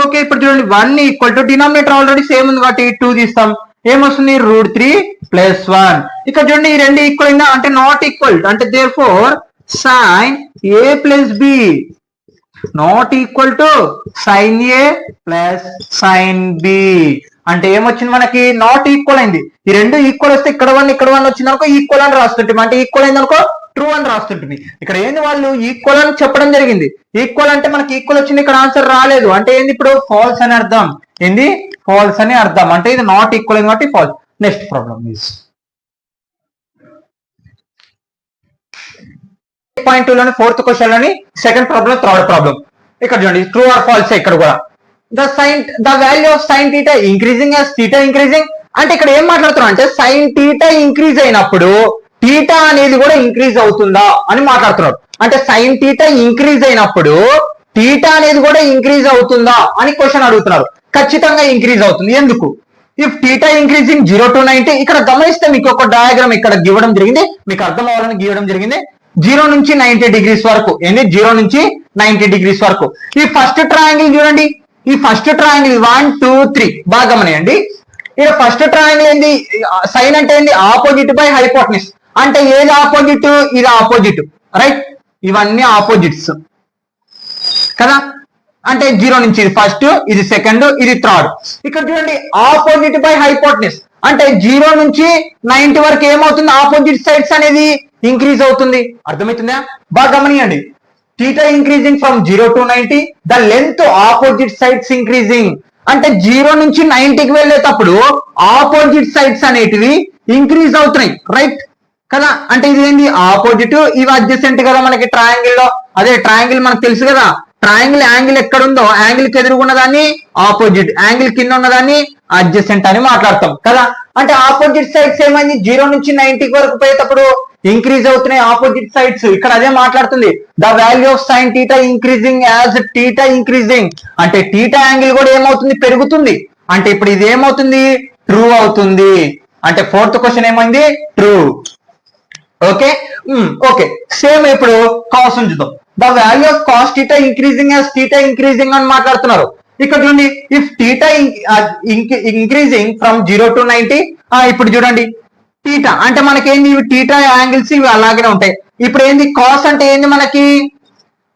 Okay ఇప్పుడు చూడండి 1 equal to denominator already same ఉంది కాబట్టి 2 తీస్తాం, ఏమొస్తుంది √3 ప్లస్ 1. ఇక్కడ చూడండి ఈ రెండు ఈక్వల్ అయిందా, అంటే నాట్ ఈక్వల్, అంటే therefore sine A plus B not equal to sine A plus sine B. అంటే ఏమొచ్చింది మనకి నాట్ ఈక్వల్ అయింది. ఈ రెండు ఈక్వల్ వస్తే ఇక్కడ 1 ఇక్కడ 1 వచ్చింది అనుకో ఈక్వల్ అని రాస్తుంటాం, అంటే ఈక్వల్ అయింది అనుకో ట్రూ అని రాస్తుంటుంది. ఇక్కడ ఏంది వాళ్ళు ఈక్వల్ అని చెప్పడం జరిగింది. ఈక్వల్ అంటే మనకి ఈక్వల్ వచ్చింది, ఇక్కడ ఆన్సర్ రాలేదు, అంటే ఏంది ఇప్పుడు ఫాల్స్ అని అర్థం. ఏంది ఫాల్స్ అని అర్థం, అంటే ఇది నాట్ ఈక్వల్ అయింది కాబట్టి ఫాల్స్. నెక్స్ట్ ప్రాబ్లమ్ ఈజ్ 8.2 లోని 4th క్వశ్చన్ లోని సెకండ్ ప్రాబ్లం, థర్డ్ ప్రాబ్లం. ఇక్కడ చూడండి ట్రూ ఆర్ ఫాల్స్. ఇక్కడ కూడా the value of sine theta increasing as theta increasing. అంటే ఇక్కడ ఏం మాట్లాడుతున్నాం అంటే సైన్ థీటా ఇంక్రీజ్ అయినప్పుడు థీటా అనేది కూడా ఇంక్రీజ్ అవుతుందా అని మాట్లాడుతున్నాడు. అంటే సైన్ థీటా ఇంక్రీజ్ అయినప్పుడు థీటా అనేది కూడా ఇంక్రీజ్ అవుతుందా అని క్వశ్చన్ అడుగుతున్నారు. ఖచ్చితంగా ఇంక్రీజ్ అవుతుంది. ఎందుకు? If theta increasing 0 to 90. ఇక్కడ గమనిస్తే మీకు ఒక డయాగ్రామ్ ఇక్కడ గీయడం జరిగింది, మీకు అర్థం అవ్వాలని గీయడం జరిగింది. 0 నుంచి 90 degrees వరకు, ఏంటి 0 నుంచి 90 degrees వరకు. ఈ ఫస్ట్ ట్రయాంగిల్ చూడండి, ఈ ఫస్ట్ ట్రయాంగిల్ 1 2 3 బాగా గమనియండి. ఇక్కడ ఫస్ట్ ట్రయాంగిల్ ఏంది, సైన్ అంటే ఏంది ఆపోజిట్ బై హైపోటెన్యూస్. అంటే ఏది ఆపోజిట్, ఇది ఆపోజిట్, రైట్, ఇవన్నీ ఆపోజిట్స్ కదా. అంటే 0 నుంచి ఇది ఫస్ట్, ఇది సెకండ్, ఇది థర్డ్. ఇక్కడ చూడండి ఆపోజిట్ బై హైపోటెనస్ అంటే 0 నుంచి 90 వరకు ఏమవుతుంది, ఆపోజిట్ సైడ్స్ అనేది ఇంక్రీజ్ అవుతుంది. అర్థమవుతుందా? బాగా గమనియండి. Theta increasing from 0 to 90, the length opposite sides increasing. అంటే 0 నుంచి 90కి వెళ్ళేటప్పుడు ఆపోజిట్ సైడ్స్ అనేటివి ఇంక్రీజ్ అవుతున్నాయి, రైట్ కదా? అంటే ఇది ఏంటి, ఆపోజిట్, ఇవి అడ్జసెంట్ కదా మనకి ట్రయాంగిల్ లో. అదే ట్రయాంగిల్ మనకు తెలుసు కదా, ట్రయాంగిల్ యాంగిల్ ఎక్కడ ఉందో యాంగిల్ కి ఎదురుగున్న దాన్ని ఆపోజిట్, యాంగిల్ కింద ఉన్నదాన్ని అడ్జసెంట్ అని మాట్లాడతాం కదా. అంటే ఆపోజిట్ సైడ్స్ ఏమైంది, 0 నుంచి 90 వరకు పోయేటప్పుడు ఇంక్రీజ్ అవుతున్నాయి ఆపోజిట్ సైడ్స్. ఇక్కడ అదే మాట్లాడుతుంది, the value of sine theta increasing as theta increasing. అంటే టీటా యాంగిల్ కూడా ఏమవుతుంది, పెరుగుతుంది. అంటే ఇప్పుడు ఇది ఏమవుతుంది, ట్రూ అవుతుంది. అంటే ఫోర్త్ క్వశ్చన్ ఏమైంది, ట్రూ. ఓకే ఓకే, సేమ్ ఇప్పుడు కాస్ ఉంచుదాం. The value of cos theta increasing as theta increasing అని మాట్లాడుతున్నారు. ఇక్కడ చూడండి, if theta increasing from 0 to 90, ఇప్పుడు చూడండి టీటా అంటే మనకేంది, ఇవి టీటా యాంగిల్స్ ఇవి అలాగే ఉంటాయి. ఇప్పుడు ఏంది, కాస్ అంటే ఏంది మనకి,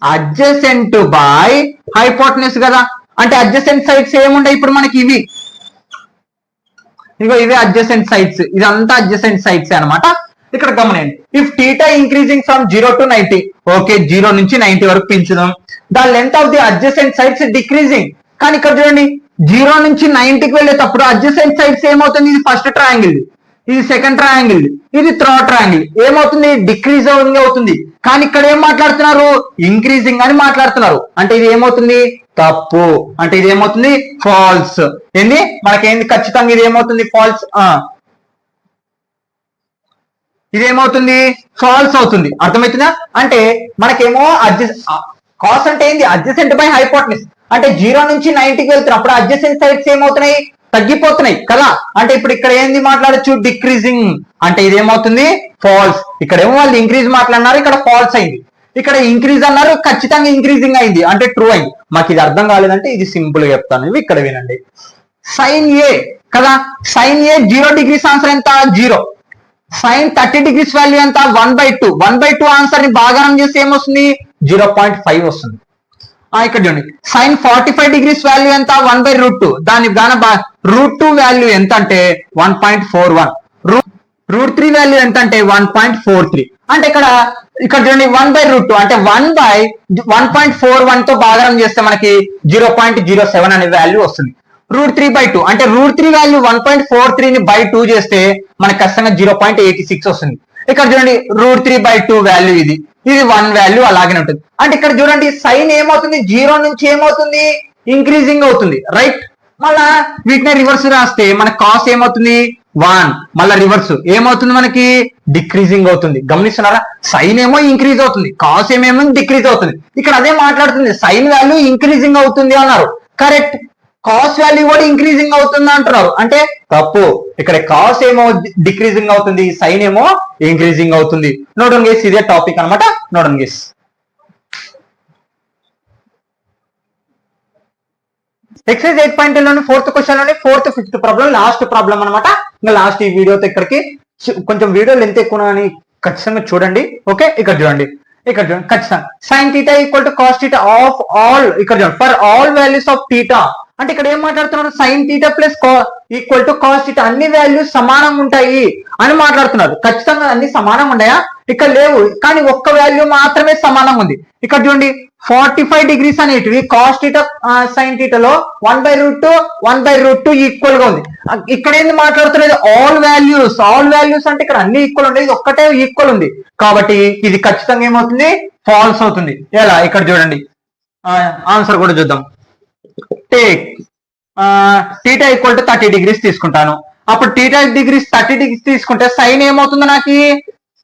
అడ్జసెంట్ బై హైపోటెనస్ కదా. అంటే అడ్జసెంట్ సైడ్స్ ఏముంటాయి ఇప్పుడు మనకి, ఇవి ఇగో ఇవే అడ్జసెంట్ సైడ్స్, ఇదంతా అడ్జసెంట్ సైడ్స్ అన్నమాట. ఇక్కడ గమనించండి, if theta increasing from 0 to 90, okay 0 నుంచి 90 వరకు పెంచుదాం. The length of the adjacent sides decreasing. కానీ ఇక్కడ చూడండి 0 నుంచి 90కి వెళ్ళేటప్పుడు అడ్జసెంట్ సైడ్స్ ఏమవుతుంది, ఇది ఫస్ట్ ట్రయాంగిల్, ఇది సెకండ్ ట్రయాంగిల్, ఇది థర్డ్ ట్రయాంగిల్, ఏమవుతుంది, డిక్రీజ్ అవుతుంది. కానీ ఇక్కడ ఏం మాట్లాడుతున్నారు, ఇంక్రీజింగ్ అని మాట్లాడుతున్నారు. అంటే ఇది ఏమవుతుంది, తప్పు. అంటే ఇది ఏమవుతుంది, ఫాల్స్. ఏంది మనకేంది, ఖచ్చితంగా ఇది ఏమవుతుంది, ఫాల్స్. ఇదేమవుతుంది, ఫాల్స్ అవుతుంది. అర్థమవుతుందా? అంటే మనకేమో కాస్ అంటే ఏంది, అడ్జసెంట్ బై హైపోటెనస్. అంటే 0 నుంచి 90కి వెళ్తున్నప్పుడు అడ్జసెంట్ సైడ్స్ ఏమవుతున్నాయి, తగ్గిపోతున్నాయి కదా. అంటే ఇప్పుడు ఇక్కడ ఏంది మాట్లాడచ్చు, డిక్రీజింగ్. అంటే ఇదేమవుతుంది, ఫాల్స్. ఇక్కడేమో వాళ్ళు ఇంక్రీజ్ మాట్లాడినారు, ఇక్కడ ఫాల్స్ అయింది. ఇక్కడ ఇంక్రీజ్ అన్నారు, ఖచ్చితంగా ఇంక్రీజింగ్ అయింది, అంటే ట్రూ అయింది. మాకు ఇది అర్థం కాలేదంటే ఇది సింపుల్ గా చెప్తాను, ఇవి ఇక్కడ వినండి. సైన్ ఏ కదా, సైన్ ఏ 0 degrees ఆన్సర్ ఎంత, 0. సైన్ 30 degrees వాల్యూ ఎంత, 1/2. 1/2 ఆన్సర్ ని భాగానం చేస్తే ఏమొస్తుంది, 0.5 వస్తుంది. ఇక్కడ చూడండి, సైన్ 45 degrees వాల్యూ ఎంత, 1/√2. దాని √2 వాల్యూ ఎంత అంటే 1.41. √3 వాల్యూ ఎంత అంటే 1.43. అంటే ఇక్కడ చూడండి 1/√2 అంటే 1/1.41 తో భాగానం చేస్తే మనకి 0.07 అనే వాల్యూ వస్తుంది. √3/2 అంటే √3 వాల్యూ 1.43 ని బై 2 చేస్తే మనకి ఖచ్చితంగా 0.86 వస్తుంది. ఇక్కడ చూడండి √3/2 వాల్యూ ఇది 1 వాల్యూ అలాగే ఉంటుంది. అంటే ఇక్కడ చూడండి సైన్ ఏమవుతుంది, 0 నుంచి ఏమవుతుంది, ఇంక్రీజింగ్ అవుతుంది, రైట్. మళ్ళా వీటిని రివర్స్ రాస్తే మన కాస్ ఏమవుతుంది, 1. మళ్ళా రివర్స్ ఏమవుతుంది మనకి, డిక్రీజింగ్ అవుతుంది. గమనిస్తున్నారా, సైన్ ఏమో ఇంక్రీజ్ అవుతుంది, కాస్ ఏమేమో డిక్రీజ్ అవుతుంది. ఇక్కడ అదే మాట్లాడుతుంది, సైన్ వాల్యూ ఇంక్రీజింగ్ అవుతుంది అన్నారు, కరెక్ట్. కాస్ వాల్యూ కూడా ఇంక్రీజింగ్ అవుతుంది అంటున్నారు, అంటే తప్పు. ఇక్కడ కాస్ ఏమో డిక్రీజింగ్ అవుతుంది, సైన్ ఏమో ఇంక్రీజింగ్ అవుతుంది. నోట్ గేస్, ఇదే టాపిక్ అనమాట. నోట్ గేస్, ఎక్సైజ్ 8.10 లోని 4th క్వశ్చన్ లోని 4th 5th problem, last problem అనమాట. ఇంకా లాస్ట్ ఈ వీడియోతో ఇక్కడికి కొంచెం వీడియో లెంత్ ఎక్కువ అని ఖచ్చితంగా చూడండి. ఓకే, ఇక్కడ చూడండి ఖచ్చితంగా sine theta equal to cos theta of all. ఇక్కడ చూడండి, for all values of theta. అంటే ఇక్కడ ఏం మాట్లాడుతున్నారు, sine theta plus equal to cos theta అన్ని వాల్యూస్ సమానంగా ఉంటాయి అని మాట్లాడుతున్నారు. ఖచ్చితంగా అన్ని సమానంగా ఉన్నాయా, ఇక్కడ లేవు, కానీ ఒక్క వాల్యూ మాత్రమే సమానంగా ఉంది. ఇక్కడ చూడండి 45 degrees అనేటివి కాస్ థీటా సైన్ థీటాలో 1/√2 ఈక్వల్ గా ఉంది. ఇక్కడ ఏంది మాట్లాడుతున్నది, ఆల్ వాల్యూస్ అంటే ఇక్కడ అన్ని ఈక్వల్ ఉండేది, ఒక్కటే ఈక్వల్ ఉంది. కాబట్టి ఇది ఖచ్చితంగా ఏమవుతుంది, ఫాల్స్ అవుతుంది. ఎలా, ఇక్కడ చూడండి ఆన్సర్ కూడా చూద్దాం. Take theta equal to 30 degrees తీసుకుంటాను. అప్పుడు థీటా 30 degrees తీసుకుంటే సైన్ ఏమవుతుంది, నాకు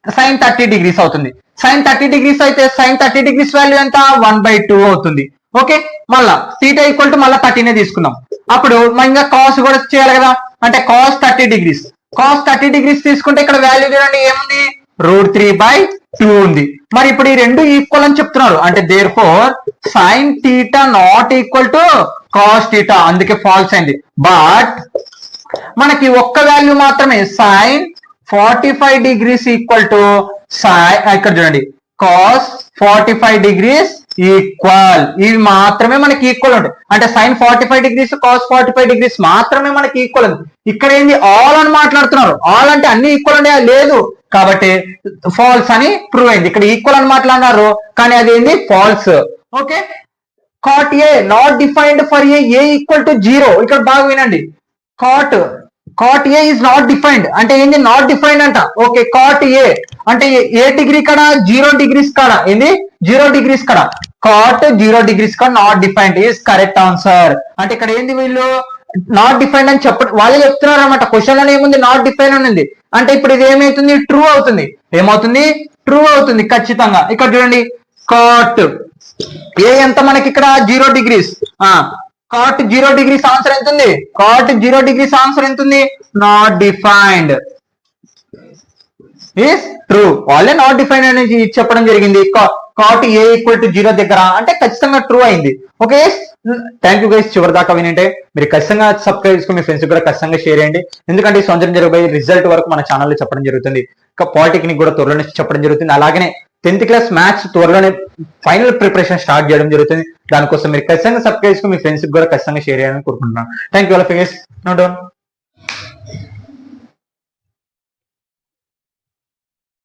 సైన్ 30 degrees అవుతుంది. సైన్ 30 degrees అయితే సైన్ 30 degrees వాల్యూ ఎంత, 1/2 అవుతుంది. ఓకే, మళ్ళా థీటా ఈక్వల్ టు మళ్ళీ 30 తీసుకుందాం. అప్పుడు ఇంకా కాస్ కూడా చేయాలి కదా, అంటే కాస్ 30 degrees తీసుకుంటే ఇక్కడ వాల్యూ చూడండి ఏముంది, √3/2 ఉంది. మరి ఇప్పుడు ఈ రెండు ఈక్వల్ అని చెప్తున్నారు, అంటే therefore sine theta not equal to cos theta, అందుకే ఫాల్స్ అయింది. బట్ మనకి ఒక్క వాల్యూ మాత్రమే, సైన్ 45 degrees ఈక్వల్ టు ఇక్కడ చూడండి కాస్ 45 degrees ఈక్వల్, ఇవి మాత్రమే మనకి ఈక్వల్ ఉంటాయి. అంటే sin 45 degrees cos 45 degrees మాత్రమే మనకి ఈక్వల్ ఉంది. ఇక్కడ ఏంది ఆల్ అని మాట్లాడుతున్నారు, ఆల్ అంటే అన్ని ఈక్వల్ ఉన్నాయా, లేదు, కాబట్టి ఫాల్స్ అని ప్రూవ్ అయింది. ఇక్కడ ఈక్వల్ అని మాట్లాడినారు కానీ అది ఏంది false. Okay, cot A not defined for A equal to 0. ఇక్కడ బాగా వినండి, cot A is not defined అంటే ఏంది నాట్ డిఫైన్డ్ అంట. ఓకే, cot A అంటే ఏ డిగ్రీ కాడ 0 degrees కాడ ఏంది 0 degrees కాడ cot 0 degrees కాడ not defined is correct answer. అంటే ఇక్కడ ఏంది వీళ్ళు నాట్ డిఫైన్డ్ అని వాళ్ళే చెప్తున్నారు అనమాట. క్వశ్చన్ లోనే ఏముంది నాట్ డిఫైన్ అని ఉంది. అంటే ఇప్పుడు ఇది ఏమైతుంది ట్రూ అవుతుంది, ఏమవుతుంది ట్రూ అవుతుంది ఖచ్చితంగా. ఇక్కడ చూడండి cot A ఎంత మనకి ఇక్కడ 0 degrees, cot 0 degrees ఆన్సర్ ఎంత ఉంది, cot 0 degrees ఆన్సర్ ఎంత ఉంది, నాట్ డిఫైన్డ్ ఈస్ ట్రూ. వాళ్ళే నాట్ డిఫైన్డ్ అనేది చెప్పడం జరిగింది. cot A ఈక్వల్ టు 0 దగ్గర అంటే ఖచ్చితంగా ట్రూ అయింది. ఓకే, థ్యాంక్ యూ గైస్, చివరి దాకా వినంటే మీరు ఖచ్చితంగా సబ్స్క్రైబ్ చేసుకుని మీ ఫ్రెండ్స్ కూడా ఖచ్చితంగా షేర్ చేయండి. ఎందుకంటే ఈ సంవత్సరం జరగబోయే రిజల్ట్ వరకు మన ఛానల్లో చెప్పడం జరుగుతుంది. ఇంకా పాలిటెక్నిక్ కూడా త్వరలోనే చెప్పడం జరుగుతుంది. అలాగనే 10th క్లాస్ మ్యాథ్స్ త్వరలోనే ఫైనల్ ప్రిపరేషన్ స్టార్ట్ చేయడం జరుగుతుంది. దానికోసం మీరు ఖచ్చితంగా సబ్స్క్రైబ్ చేసుకుని మీ ఫ్రెండ్స్ కూడా ఖచ్చితంగా షేర్ చేయాలని కోరుకుంటున్నాను. Thank you all of you guys. No down.